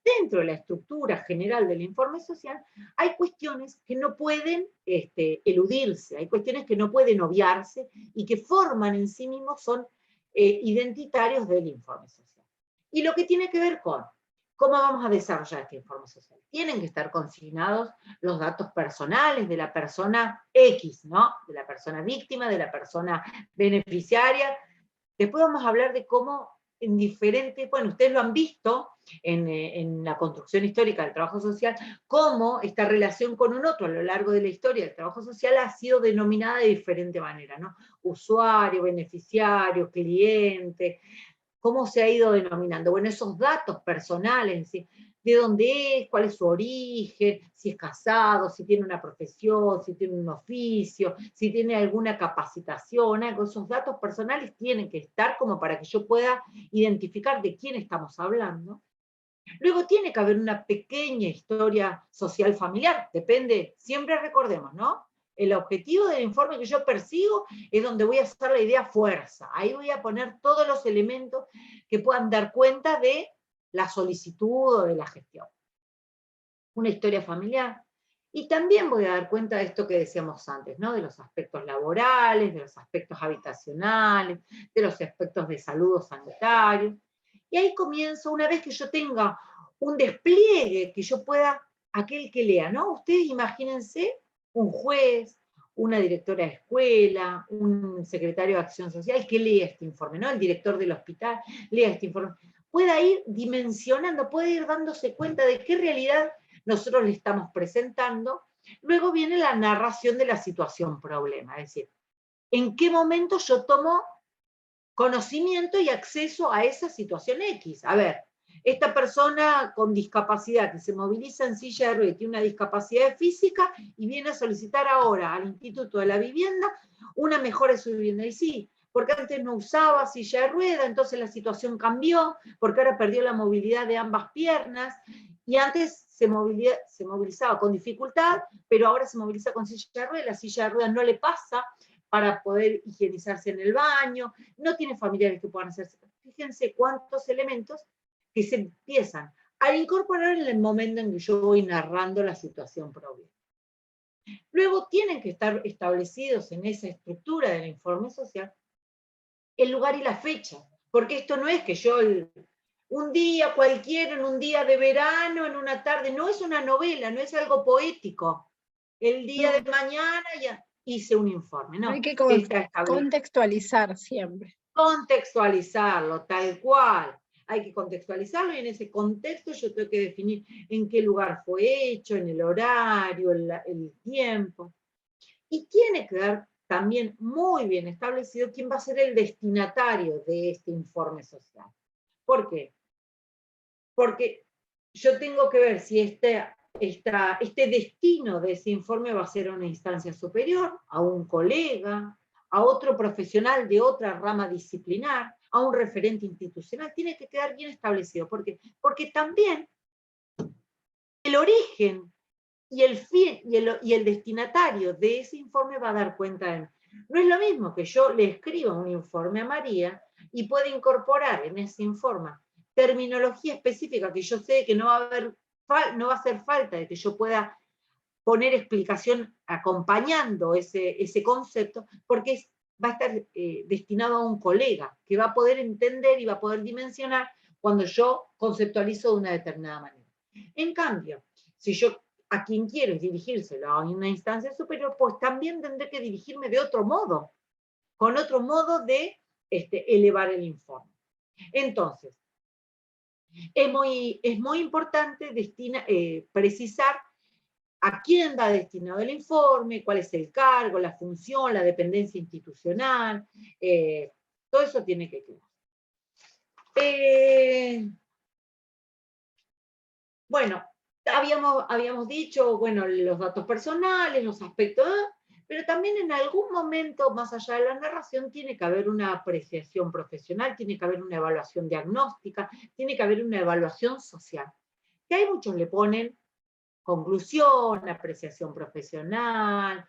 dentro de la estructura general del informe social, hay cuestiones que no pueden eludirse, hay cuestiones que no pueden obviarse y que forman en sí mismos, son identitarios del informe social. Y lo que tiene que ver con cómo vamos a desarrollar este informe social. Tienen que estar consignados los datos personales de la persona X, ¿no? De la persona víctima, de la persona beneficiaria. Después vamos a hablar de cómo en diferentes, bueno, ustedes lo han visto en la construcción histórica del trabajo social, cómo esta relación con un otro a lo largo de la historia del trabajo social ha sido denominada de diferente manera, ¿no? Usuario, beneficiario, cliente, cómo se ha ido denominando. Bueno, esos datos personales, ¿sí? De dónde es, cuál es su origen, si es casado, si tiene una profesión, si tiene un oficio, si tiene alguna capacitación, algo. Esos datos personales tienen que estar como para que yo pueda identificar de quién estamos hablando. Luego tiene que haber una pequeña historia social familiar, depende, siempre recordemos, ¿no? El objetivo del informe que yo persigo es donde voy a hacer la idea fuerza. Ahí voy a poner todos los elementos que puedan dar cuenta de la solicitud o de la gestión. Una historia familiar. Y también voy a dar cuenta de esto que decíamos antes, ¿no? De los aspectos laborales, de los aspectos habitacionales, de los aspectos de salud o sanitarios. Y ahí comienzo, una vez que yo tenga un despliegue, que yo pueda, aquel que lea, ¿no? Ustedes imagínense un juez, una directora de escuela, un secretario de Acción Social que lea este informe, ¿no? El director del hospital lea este informe. Pueda ir dimensionando, puede ir dándose cuenta de qué realidad nosotros le estamos presentando. Luego viene la narración de la situación problema, es decir, en qué momento yo tomo conocimiento y acceso a esa situación X. A ver, esta persona con discapacidad que se moviliza en silla de ruedas, tiene una discapacidad física y viene a solicitar ahora al Instituto de la Vivienda una mejora de su vivienda. Y sí, porque antes no usaba silla de ruedas, entonces la situación cambió, porque ahora perdió la movilidad de ambas piernas, y antes se movilizaba con dificultad, pero ahora se moviliza con silla de ruedas, la silla de ruedas no le pasa para poder higienizarse en el baño, no tiene familiares que puedan hacerse. Fíjense cuántos elementos que se empiezan a incorporar en el momento en que yo voy narrando la situación problema. Luego tienen que estar establecidos en esa estructura del informe social el lugar y la fecha, porque esto no es que yo un día cualquiera, en un día de verano, en una tarde, no es una novela, no es algo poético. El día de mañana ya hice un informe, no. Hay que contextualizar siempre. Contextualizarlo, tal cual. Hay que contextualizarlo y en ese contexto yo tengo que definir en qué lugar fue hecho, en el horario, el tiempo. Y tiene que dar también muy bien establecido quién va a ser el destinatario de este informe social. ¿Por qué? Porque yo tengo que ver si este destino de ese informe va a ser a una instancia superior, a un colega, a otro profesional de otra rama disciplinar, a un referente institucional. Tiene que quedar bien establecido. ¿Por qué? Porque también el origen y el fin y el destinatario de ese informe va a dar cuenta de mí. No es lo mismo que yo le escriba un informe a María y pueda incorporar en ese informe terminología específica que yo sé que no va a hacer falta de que yo pueda poner explicación acompañando ese concepto, porque va a estar destinado a un colega que va a poder entender y va a poder dimensionar cuando yo conceptualizo de una determinada manera. En cambio, si yo a quien quiero es dirigírselo a una instancia superior, pues también tendré que dirigirme de otro modo, con otro modo de elevar el informe. Entonces, es muy importante precisar a quién va destinado el informe, cuál es el cargo, la función, la dependencia institucional, todo eso tiene que quedar. Bueno, habíamos dicho, bueno, los datos personales, los aspectos, pero también en algún momento, más allá de la narración, tiene que haber una apreciación profesional, tiene que haber una evaluación diagnóstica, tiene que haber una evaluación social. Que hay muchos le ponen conclusión, apreciación profesional,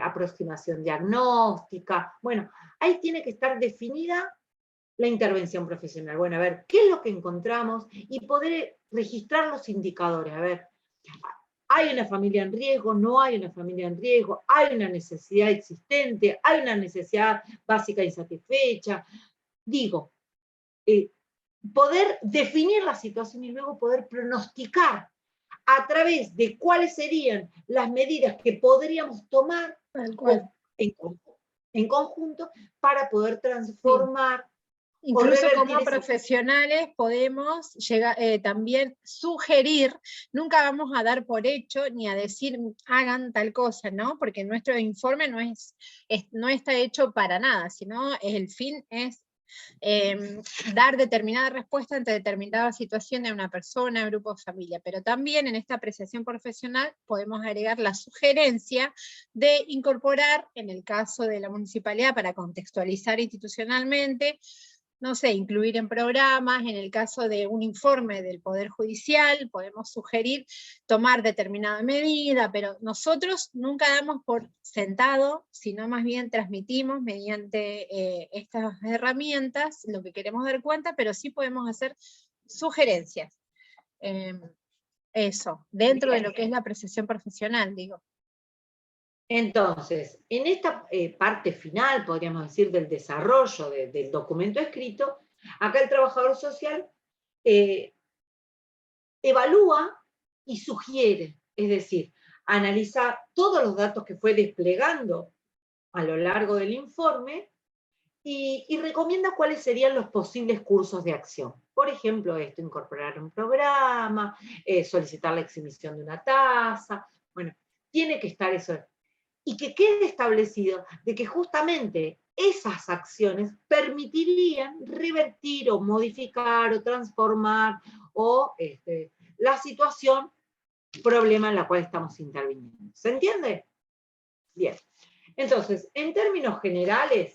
aproximación diagnóstica. Bueno, ahí tiene que estar definida la intervención profesional. Bueno, a ver, ¿qué es lo que encontramos? Y poder registrar los indicadores. A ver, ¿hay una familia en riesgo? ¿No hay una familia en riesgo? ¿Hay una necesidad existente? ¿Hay una necesidad básica insatisfecha? Digo, poder definir la situación y luego poder pronosticar a través de cuáles serían las medidas que podríamos tomar en conjunto para poder transformar. Incluso como profesionales podemos también sugerir, nunca vamos a dar por hecho ni a decir hagan tal cosa, ¿no? Porque nuestro informe no está hecho para nada, sino el fin es dar determinada respuesta ante determinada situación de una persona, grupo o familia, pero también en esta apreciación profesional podemos agregar la sugerencia de incorporar, en el caso de la municipalidad, para contextualizar institucionalmente, no sé, incluir en programas, en el caso de un informe del Poder Judicial, podemos sugerir tomar determinada medida, pero nosotros nunca damos por sentado, sino más bien transmitimos mediante estas herramientas lo que queremos dar cuenta, pero sí podemos hacer sugerencias. Eso, dentro de lo que es la apreciación profesional, digo. Entonces, en esta parte final, podríamos decir, del desarrollo del documento escrito, acá el trabajador social evalúa y sugiere, es decir, analiza todos los datos que fue desplegando a lo largo del informe y recomienda cuáles serían los posibles cursos de acción. Por ejemplo, incorporar un programa, solicitar la exhibición de una tasa, bueno, tiene que estar eso. Y que quede establecido de que justamente esas acciones permitirían revertir o modificar o transformar o la situación, problema en la cual estamos interviniendo. ¿Se entiende? Bien. Entonces, en términos generales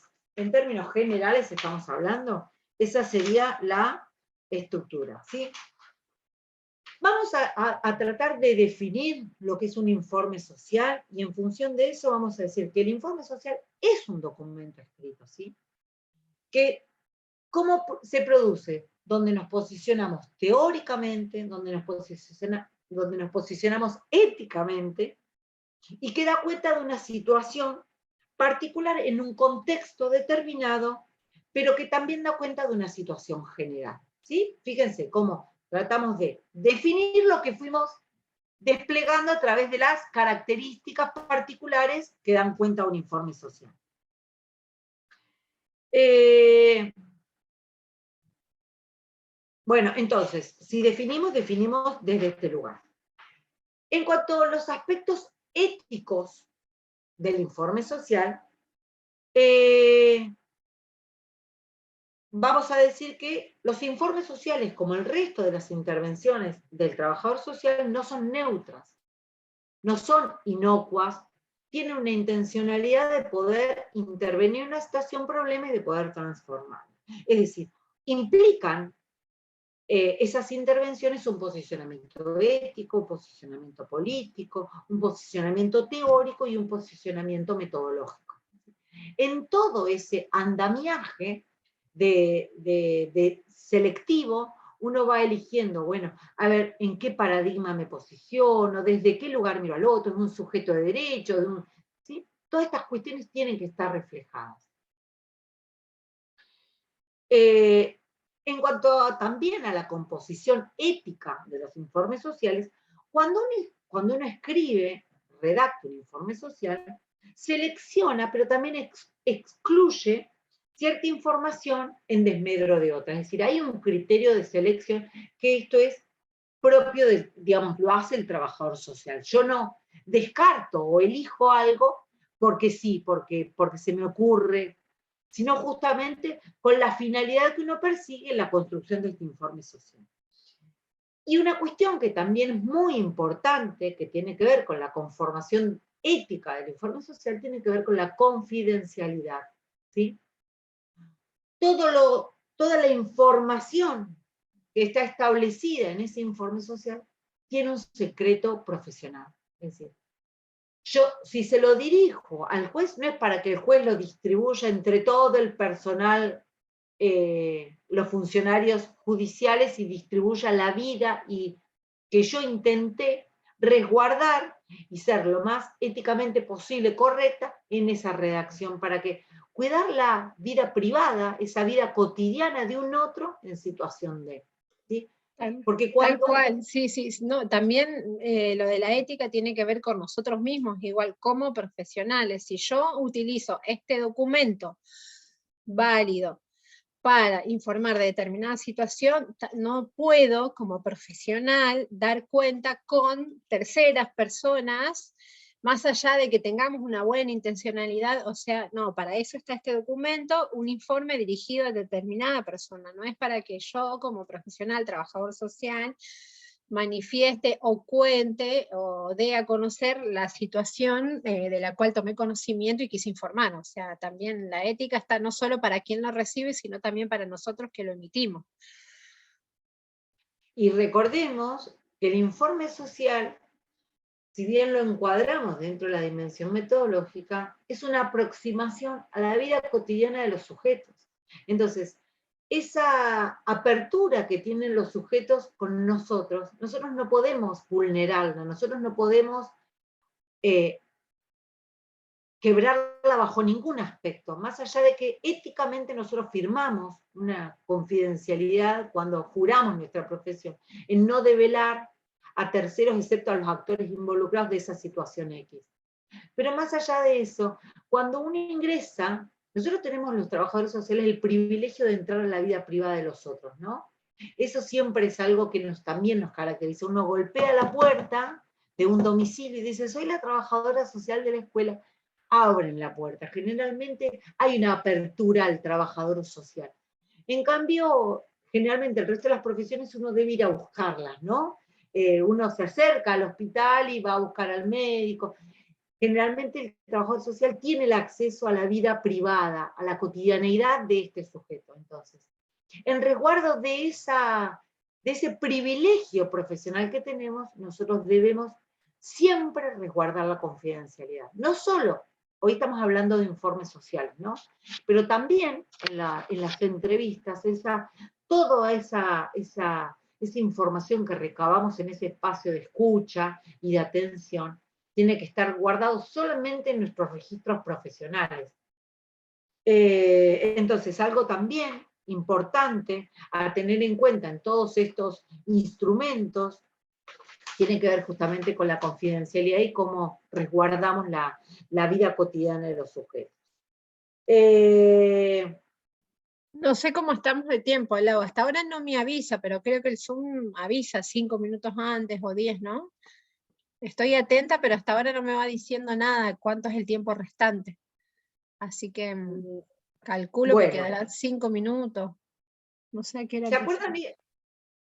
estamos hablando, esa sería la estructura, ¿sí? Vamos a tratar de definir lo que es un informe social y en función de eso vamos a decir que el informe social es un documento escrito, ¿sí? Que, ¿cómo se produce? Donde nos posicionamos teóricamente, donde nos posicionamos éticamente y que da cuenta de una situación particular en un contexto determinado, pero que también da cuenta de una situación general, ¿sí? Fíjense cómo tratamos de definir lo que fuimos desplegando a través de las características particulares que dan cuenta a un informe social. Bueno, entonces, si definimos desde este lugar. En cuanto a los aspectos éticos del informe social, vamos a decir que los informes sociales, como el resto de las intervenciones del trabajador social, no son neutras, no son inocuas, tienen una intencionalidad de poder intervenir en una situación problema y de poder transformarla. Es decir, implican esas intervenciones un posicionamiento ético, un posicionamiento político, un posicionamiento teórico y un posicionamiento metodológico. En todo ese andamiaje de selectivo, uno va eligiendo, bueno, a ver, ¿en qué paradigma me posiciono? ¿Desde qué lugar miro al otro? ¿Es un sujeto de derecho? ¿Sí? Todas estas cuestiones tienen que estar reflejadas. En cuanto también a la composición ética de los informes sociales, cuando uno escribe, redacta un informe social, selecciona, pero también excluye cierta información en desmedro de otra. Es decir, hay un criterio de selección que esto es propio de, digamos, lo hace el trabajador social. Yo no descarto o elijo algo porque sí, porque se me ocurre, sino justamente con la finalidad que uno persigue en la construcción de este informe social. Y una cuestión que también es muy importante, que tiene que ver con la conformación ética del informe social, tiene que ver con la confidencialidad, ¿sí? Toda la información que está establecida en ese informe social tiene un secreto profesional. Es decir, yo, si se lo dirijo al juez, no es para que el juez lo distribuya entre todo el personal, los funcionarios judiciales y distribuya la vida y que yo intenté resguardar y ser lo más éticamente posible correcta en esa redacción, para que cuidar la vida privada, esa vida cotidiana de un otro en situación de, ¿sí? Porque tal cual, sí, no, también lo de la ética tiene que ver con nosotros mismos, igual como profesionales. Si yo utilizo este documento válido para informar de determinada situación, no puedo como profesional dar cuenta con terceras personas, más allá de que tengamos una buena intencionalidad. O sea, no, para eso está este documento, un informe dirigido a determinada persona, no es para que yo como profesional, trabajador social, manifieste o cuente o dé a conocer la situación de la cual tomé conocimiento y quise informar. O sea, también la ética está no solo para quien lo recibe, sino también para nosotros que lo emitimos. Y recordemos que el informe social, si bien lo encuadramos dentro de la dimensión metodológica, es una aproximación a la vida cotidiana de los sujetos. Entonces, esa apertura que tienen los sujetos con nosotros no podemos vulnerarla, nosotros no podemos quebrarla bajo ningún aspecto, más allá de que éticamente nosotros firmamos una confidencialidad cuando juramos nuestra profesión, en no develar a terceros excepto a los actores involucrados de esa situación X. Pero más allá de eso, cuando uno ingresa, nosotros tenemos los trabajadores sociales el privilegio de entrar a la vida privada de los otros, ¿no? Eso siempre es algo que también nos caracteriza. Uno golpea la puerta de un domicilio y dice, soy la trabajadora social de la escuela. Abren la puerta. Generalmente hay una apertura al trabajador social. En cambio, generalmente el resto de las profesiones uno debe ir a buscarlas, ¿no? Uno se acerca al hospital y va a buscar al médico. Generalmente el trabajador social tiene el acceso a la vida privada, a la cotidianeidad de este sujeto. Entonces, en resguardo de ese privilegio profesional que tenemos, nosotros debemos siempre resguardar la confidencialidad. No solo, hoy estamos hablando de informes sociales, ¿no? Pero también en las entrevistas, toda esa información que recabamos en ese espacio de escucha y de atención, tiene que estar guardado solamente en nuestros registros profesionales. Entonces, algo también importante a tener en cuenta en todos estos instrumentos tiene que ver justamente con la confidencialidad y cómo resguardamos la vida cotidiana de los sujetos. No sé cómo estamos de tiempo, Lau. Hasta ahora no me avisa, pero creo que el Zoom avisa 5 minutos antes o 10, ¿no? Estoy atenta, pero hasta ahora no me va diciendo nada cuánto es el tiempo restante. Así que calculo que quedarán 5 minutos. No sé a qué hora. ¿Se acuerdan bien?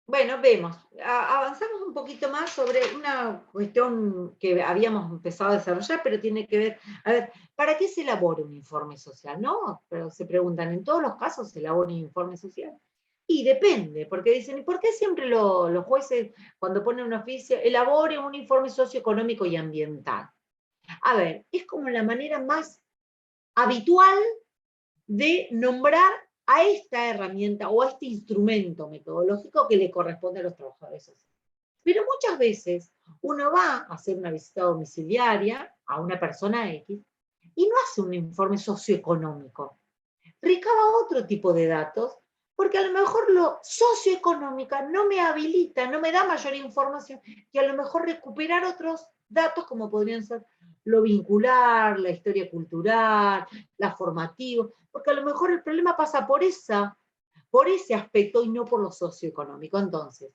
Bueno, vemos. Avanzamos un poquito más sobre una cuestión que habíamos empezado a desarrollar, pero tiene que ver, a ver, ¿para qué se elabora un informe social? ¿No? Pero se preguntan, ¿en todos los casos se elabora un informe social? Y depende, porque dicen, ¿y por qué siempre los jueces, cuando ponen un oficio, elaboren un informe socioeconómico y ambiental? A ver, es como la manera más habitual de nombrar a esta herramienta o a este instrumento metodológico que le corresponde a los trabajadores sociales. Pero muchas veces uno va a hacer una visita domiciliaria a una persona X y no hace un informe socioeconómico. Recaba otro tipo de datos porque a lo mejor lo socioeconómica no me habilita, no me da mayor información que a lo mejor recuperar otros datos como podrían ser lo vincular, la historia cultural, la formativa, porque a lo mejor el problema pasa por ese aspecto y no por lo socioeconómico. Entonces,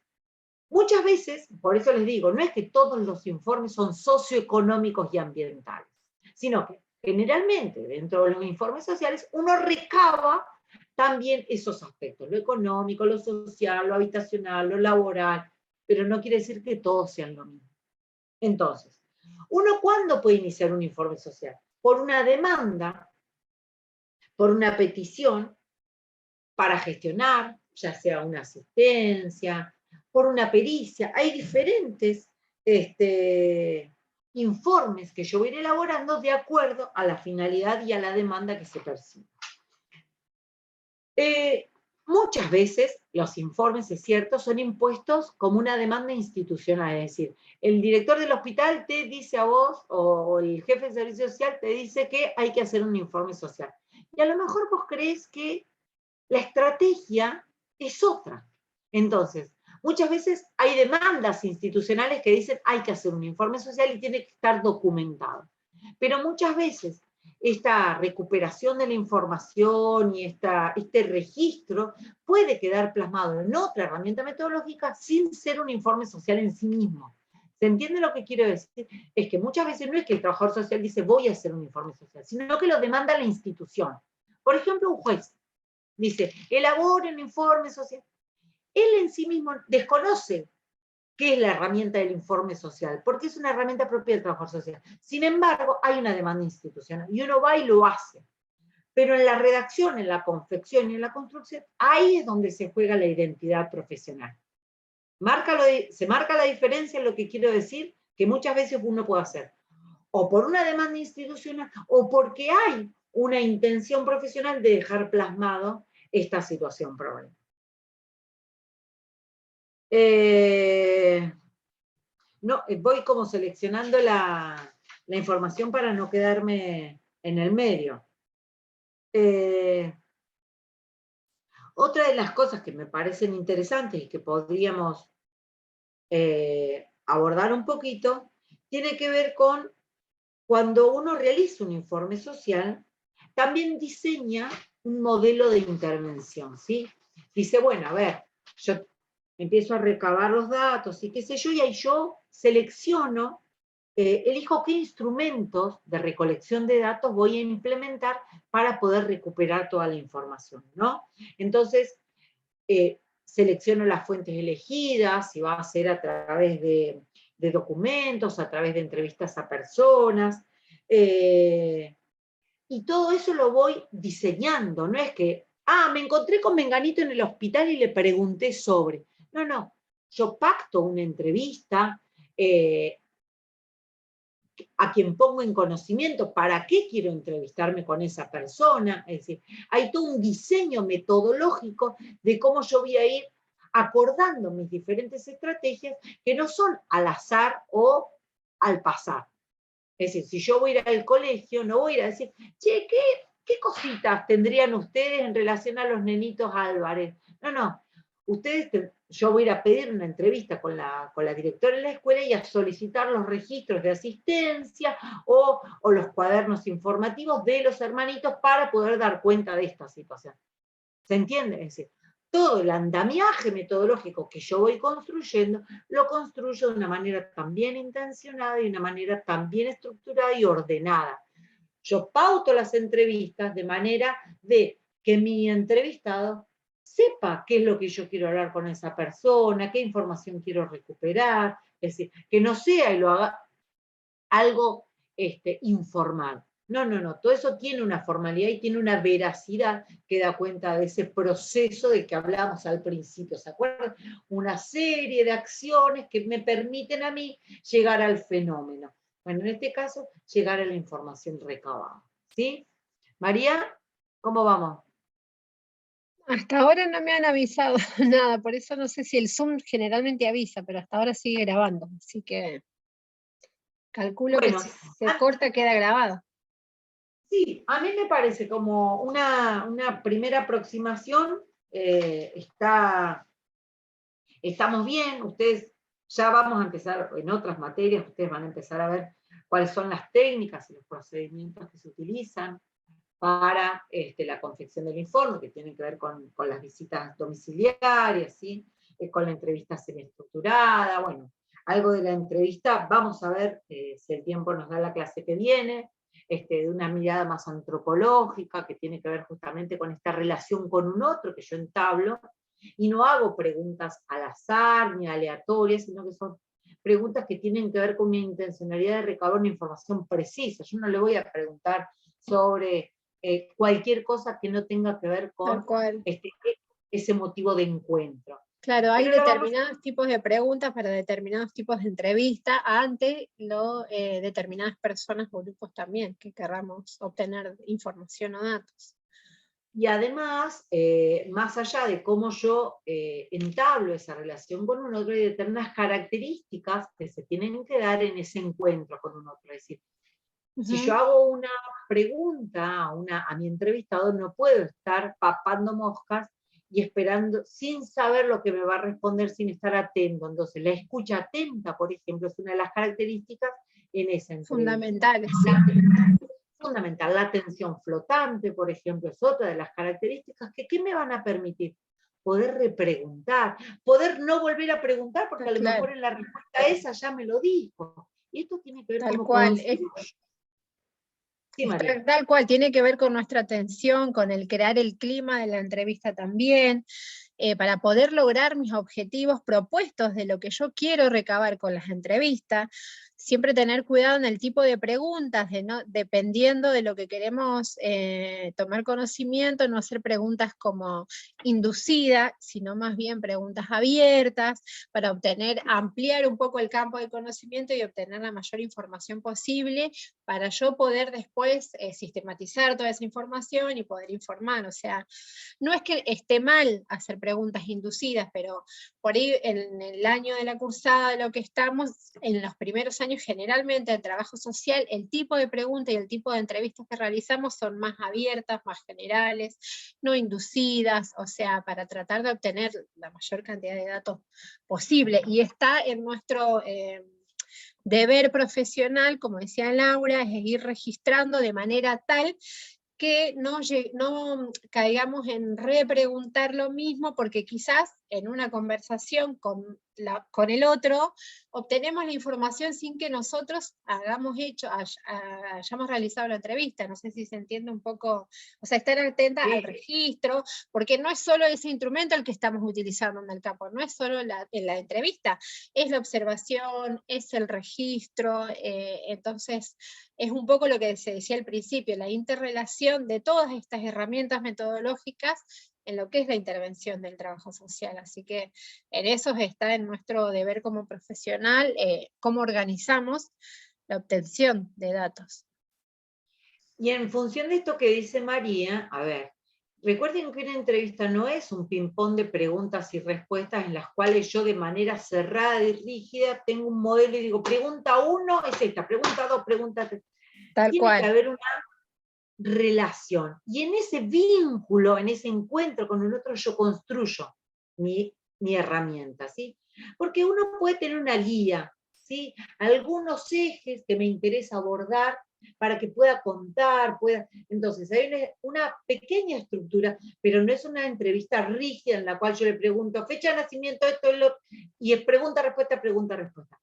muchas veces, por eso les digo, no es que todos los informes son socioeconómicos y ambientales, sino que generalmente dentro de los informes sociales uno recaba también esos aspectos, lo económico, lo social, lo habitacional, lo laboral, pero no quiere decir que todos sean lo mismo. Entonces, ¿uno cuándo puede iniciar un informe social? Por una demanda, por una petición para gestionar, ya sea una asistencia, por una pericia. Hay diferentes informes que yo voy a ir elaborando de acuerdo a la finalidad y a la demanda que se percibe. Muchas veces los informes, es cierto, son impuestos como una demanda institucional, es decir, el director del hospital te dice a vos, o el jefe de servicio social te dice que hay que hacer un informe social. Y a lo mejor vos creés que la estrategia es otra. Entonces, muchas veces hay demandas institucionales que dicen hay que hacer un informe social y tiene que estar documentado. Pero muchas veces esta recuperación de la información y este registro puede quedar plasmado en otra herramienta metodológica sin ser un informe social en sí mismo. ¿Se entiende lo que quiero decir? Es que muchas veces no es que el trabajador social dice voy a hacer un informe social, sino que lo demanda la institución. Por ejemplo, un juez dice, elabore un informe social. Él en sí mismo desconoce qué es la herramienta del informe social, porque es una herramienta propia del trabajador social. Sin embargo, hay una demanda institucional, y uno va y lo hace. Pero en la redacción, en la confección y en la construcción, ahí es donde se juega la identidad profesional. Se marca la diferencia en lo que quiero decir, que muchas veces uno puede hacer, o por una demanda institucional, o porque hay una intención profesional de dejar plasmado esta situación problema. No, voy como seleccionando la información para no quedarme en el medio. Otra de las cosas que me parecen interesantes y que podríamos abordar un poquito, tiene que ver con cuando uno realiza un informe social, también diseña un modelo de intervención, ¿sí? Dice, bueno, a ver, yo empiezo a recabar los datos y qué sé yo, y ahí yo selecciono, elijo qué instrumentos de recolección de datos voy a implementar para poder recuperar toda la información, ¿no? Entonces, selecciono las fuentes elegidas, si va a ser a través de documentos, a través de entrevistas a personas, y todo eso lo voy diseñando, no es que, me encontré con Menganito en el hospital y le pregunté sobre. No, no, yo pacto una entrevista, a quien pongo en conocimiento para qué quiero entrevistarme con esa persona, es decir, hay todo un diseño metodológico de cómo yo voy a ir acordando mis diferentes estrategias que no son al azar o al pasar. Es decir, si yo voy a ir al colegio, no voy a ir a decir, che, ¿qué cositas tendrían ustedes en relación a los nenitos Álvarez? No, no. Yo voy a ir a pedir una entrevista con la directora de la escuela y a solicitar los registros de asistencia o los cuadernos informativos de los hermanitos para poder dar cuenta de esta situación. ¿Se entiende? Es decir, todo el andamiaje metodológico que yo voy construyendo, lo construyo de una manera tan bien intencionada y de una manera tan bien estructurada y ordenada. Yo pauto las entrevistas de manera de que mi entrevistado sepa qué es lo que yo quiero hablar con esa persona, qué información quiero recuperar, es decir, que no sea y lo haga algo informal. No, no, no, todo eso tiene una formalidad y tiene una veracidad que da cuenta de ese proceso del que hablábamos al principio, ¿se acuerdan? Una serie de acciones que me permiten a mí llegar al fenómeno. Bueno, en este caso, llegar a la información recabada, ¿sí? María, ¿cómo vamos? Hasta ahora no me han avisado nada, por eso no sé si el Zoom generalmente avisa, pero hasta ahora sigue grabando, así que calculo que si se corta queda grabado. Sí, a mí me parece como una primera aproximación, estamos bien, ustedes ya vamos a empezar en otras materias, ustedes van a empezar a ver cuáles son las técnicas y los procedimientos que se utilizan para la confección del informe, que tienen que ver con las visitas domiciliarias, ¿sí? Con la entrevista semiestructurada, bueno, algo de la entrevista, vamos a ver si el tiempo nos da la clase que viene, de una mirada más antropológica, que tiene que ver justamente con esta relación con un otro que yo entablo, y no hago preguntas al azar ni aleatorias, sino que son preguntas que tienen que ver con mi intencionalidad de recabar una información precisa. Yo no le voy a preguntar sobre cualquier cosa que no tenga que ver con ese motivo de encuentro. Claro, hay determinados tipos de preguntas para determinados tipos de entrevistas ante determinadas personas o grupos también que querramos obtener información o datos. Y además, más allá de cómo yo entablo esa relación con un otro, hay determinadas características que se tienen que dar en ese encuentro con un otro. Es decir, si yo hago una pregunta a mi entrevistado, no puedo estar papando moscas y esperando, sin saber lo que me va a responder, sin estar atento. Entonces, la escucha atenta, por ejemplo, es una de las características en esa entrevista. Fundamentales, sí. Fundamental. La atención flotante, por ejemplo, es otra de las características que me van a permitir poder repreguntar, poder no volver a preguntar, porque a lo mejor en la respuesta esa ya me lo dijo. Y esto tiene que ver tal con cual. Sí, María. Tal cual, tiene que ver con nuestra atención, con el crear el clima de la entrevista también, para poder lograr mis objetivos propuestos de lo que yo quiero recabar con las entrevistas. siempre tener cuidado en el tipo de preguntas, dependiendo de lo que queremos tomar conocimiento, no hacer preguntas como inducidas, sino más bien preguntas abiertas, para ampliar un poco el campo de conocimiento y obtener la mayor información posible, para yo poder después sistematizar toda esa información y poder informar. O sea, no es que esté mal hacer preguntas inducidas, pero por ahí en el año de la cursada de lo que estamos, en los primeros años generalmente en trabajo social, el tipo de preguntas y el tipo de entrevistas que realizamos son más abiertas, más generales, no inducidas, o sea, para tratar de obtener la mayor cantidad de datos posible. Y está en nuestro deber profesional, como decía Laura, es ir registrando de manera tal que no caigamos en repreguntar lo mismo, porque quizás en una conversación con el otro obtenemos la información sin que nosotros hayamos realizado la entrevista. No sé si se entiende un poco, o sea, estar atenta al registro, porque no es solo ese instrumento el que estamos utilizando en el campo, no es solo en la entrevista, es la observación, es el registro, entonces es un poco lo que se decía al principio, la interrelación de todas estas herramientas metodológicas en lo que es la intervención del trabajo social. Así que en eso está en nuestro deber como profesional, cómo organizamos la obtención de datos. Y en función de esto que dice María, a ver, recuerden que una entrevista no es un ping-pong de preguntas y respuestas en las cuales yo de manera cerrada y rígida tengo un modelo y digo, pregunta 1 es esta, pregunta 2, pregunta 3. Tiene que haber una relación. Y en ese vínculo, en ese encuentro con el otro, yo construyo mi herramienta, ¿sí? Porque uno puede tener una guía, ¿sí? Algunos ejes que me interesa abordar para que pueda contar, Entonces, hay una pequeña estructura, pero no es una entrevista rígida en la cual yo le pregunto, fecha de nacimiento, esto, y es pregunta, respuesta, pregunta, respuesta.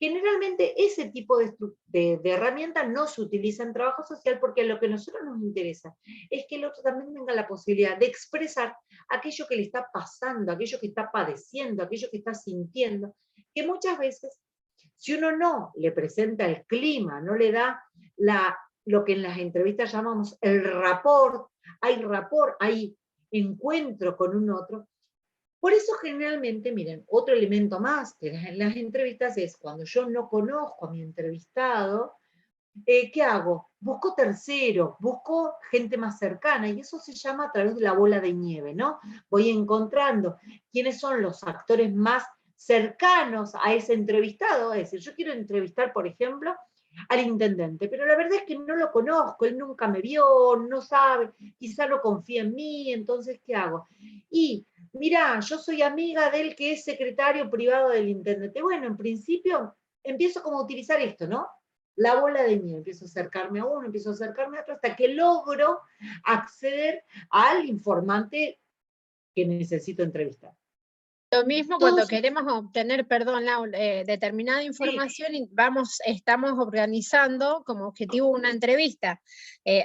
Generalmente ese tipo de herramienta no se utiliza en trabajo social porque lo que a nosotros nos interesa es que el otro también tenga la posibilidad de expresar aquello que le está pasando, aquello que está padeciendo, aquello que está sintiendo, que muchas veces, si uno no le presenta el clima, no le da lo que en las entrevistas llamamos el rapport, hay encuentro con un otro. Por eso generalmente, miren, otro elemento más que en las entrevistas es cuando yo no conozco a mi entrevistado, ¿qué hago? Busco terceros, busco gente más cercana, y eso se llama a través de la bola de nieve, ¿no? Voy encontrando quiénes son los actores más cercanos a ese entrevistado, es decir, yo quiero entrevistar, por ejemplo, al intendente, pero la verdad es que no lo conozco, él nunca me vio, no sabe, quizá no confía en mí, entonces, ¿qué hago? Y, mirá, yo soy amiga del que es secretario privado del intendente. Bueno, en principio, empiezo como a utilizar esto, ¿no? La bola de nieve, empiezo a acercarme a uno, empiezo a acercarme a otro, hasta que logro acceder al informante que necesito entrevistar. Lo mismo cuando queremos obtener, perdón, determinada información, sí, y estamos organizando como objetivo una entrevista.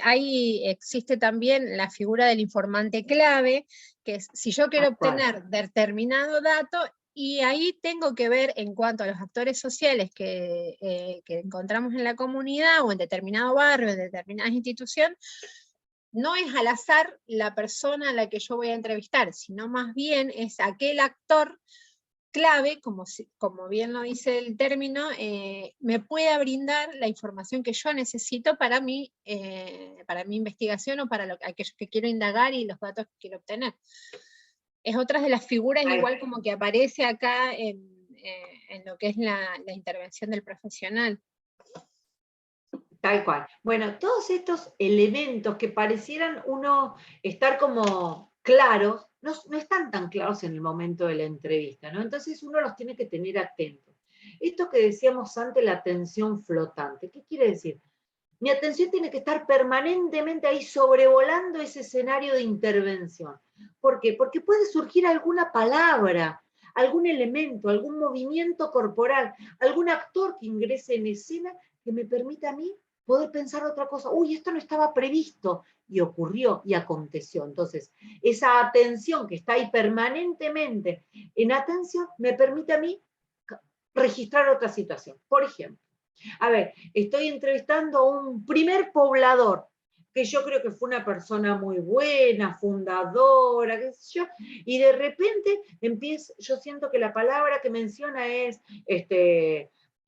Ahí existe también la figura del informante clave, que es, si yo quiero obtener determinado dato, y ahí tengo que ver en cuanto a los actores sociales que encontramos en la comunidad o en determinado barrio, en determinada institución, no es al azar la persona a la que yo voy a entrevistar, sino más bien es aquel actor clave, como bien lo dice el término, me pueda brindar la información que yo necesito para mi investigación o para aquello que quiero indagar y los datos que quiero obtener. Es otra de las figuras igual como que aparece acá en lo que es la intervención del profesional. Tal cual. Bueno, todos estos elementos que parecieran uno estar como claros, no están tan claros en el momento de la entrevista, ¿no? Entonces uno los tiene que tener atentos. Esto que decíamos antes, la atención flotante, ¿qué quiere decir? Mi atención tiene que estar permanentemente ahí sobrevolando ese escenario de intervención. ¿Por qué? Porque puede surgir alguna palabra, algún elemento, algún movimiento corporal, algún actor que ingrese en escena que me permita a mí poder pensar otra cosa. Uy, esto no estaba previsto, y ocurrió y aconteció. Entonces, esa atención que está ahí permanentemente en atención me permite a mí registrar otra situación. Por ejemplo, A ver, estoy entrevistando a un primer poblador, que yo creo que fue una persona muy buena, fundadora, qué sé yo, y de repente yo siento que la palabra que menciona es,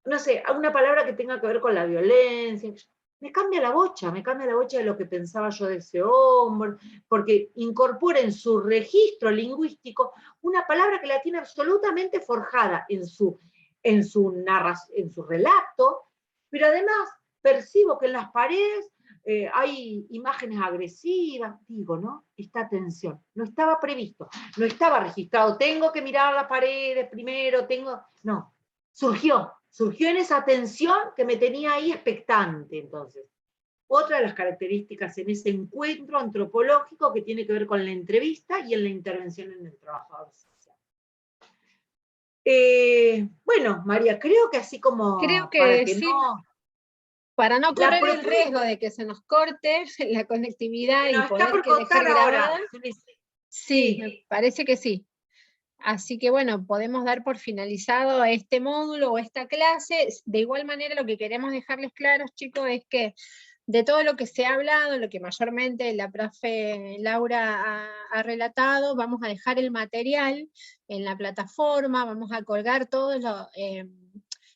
no sé, una palabra que tenga que ver con la violencia. Me cambia la bocha de lo que pensaba yo de ese hombre, porque incorpora en su registro lingüístico una palabra que la tiene absolutamente forjada en su relato, pero además percibo que en las paredes hay imágenes agresivas, digo, ¿no? Esta tensión, no estaba previsto, no estaba registrado, tengo que mirar las paredes primero, no, surgió en esa tensión que me tenía ahí expectante, entonces. Otra de las características en ese encuentro antropológico que tiene que ver con la entrevista y en la intervención en el trabajador social. Bueno, María, creo que así como para que sí, no... Para no correr el riesgo de que se nos corte la conectividad y poder dejar grabada. Sí, me parece que sí. Así que bueno, podemos dar por finalizado este módulo o esta clase. De igual manera, lo que queremos dejarles claros, chicos, es que de todo lo que se ha hablado, lo que mayormente la profe Laura ha relatado, vamos a dejar el material en la plataforma, vamos a colgar todos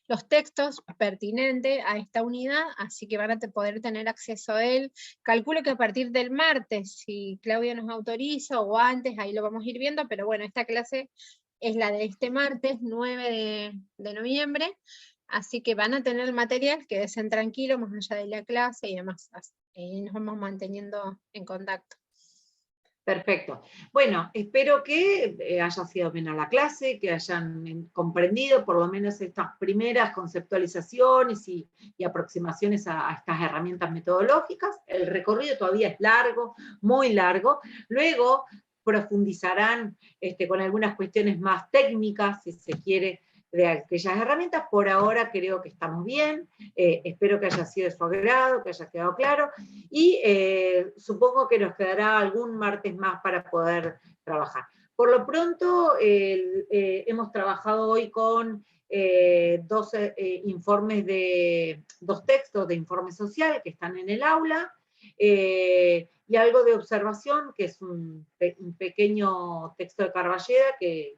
los textos pertinentes a esta unidad, así que van a poder tener acceso a él. Calculo que a partir del martes, si Claudia nos autoriza, o antes, ahí lo vamos a ir viendo, pero bueno, esta clase es la de este martes, 9 de noviembre, así que van a tener el material, quédense tranquilos más allá de la clase y demás, y nos vamos manteniendo en contacto. Perfecto. Bueno, espero que haya sido amena la clase, que hayan comprendido por lo menos estas primeras conceptualizaciones y aproximaciones a estas herramientas metodológicas. El recorrido todavía es largo, muy largo. Luego profundizarán con algunas cuestiones más técnicas, si se quiere, de aquellas herramientas. Por ahora creo que estamos bien, espero que haya sido de su agrado, que haya quedado claro, y supongo que nos quedará algún martes más para poder trabajar. Por lo pronto, hemos trabajado hoy con dos textos de informe social que están en el aula, y algo de observación, que es un pequeño texto de Carballeda, que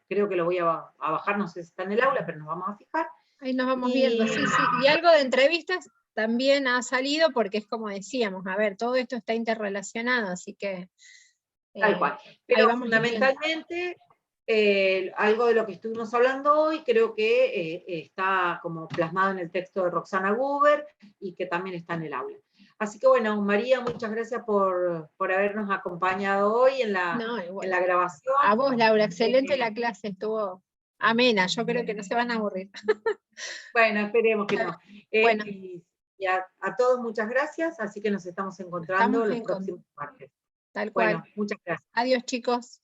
creo que lo voy a bajar, no sé si está en el aula, pero nos vamos a fijar. Ahí nos vamos viendo, sí. Y algo de entrevistas también ha salido, porque es como decíamos, a ver, todo esto está interrelacionado, así que... tal cual. Pero fundamentalmente, algo de lo que estuvimos hablando hoy, creo que está como plasmado en el texto de Roxana Guber, y que también está en el aula. Así que bueno, María, muchas gracias por habernos acompañado hoy en la grabación. A vos, Laura, excelente la clase, estuvo amena, yo creo que no se van a aburrir. Bueno, esperemos que no. Bueno. Y a todos muchas gracias, así que nos estamos encontrando los próximos martes. Tal cual. Bueno, muchas gracias. Adiós, chicos.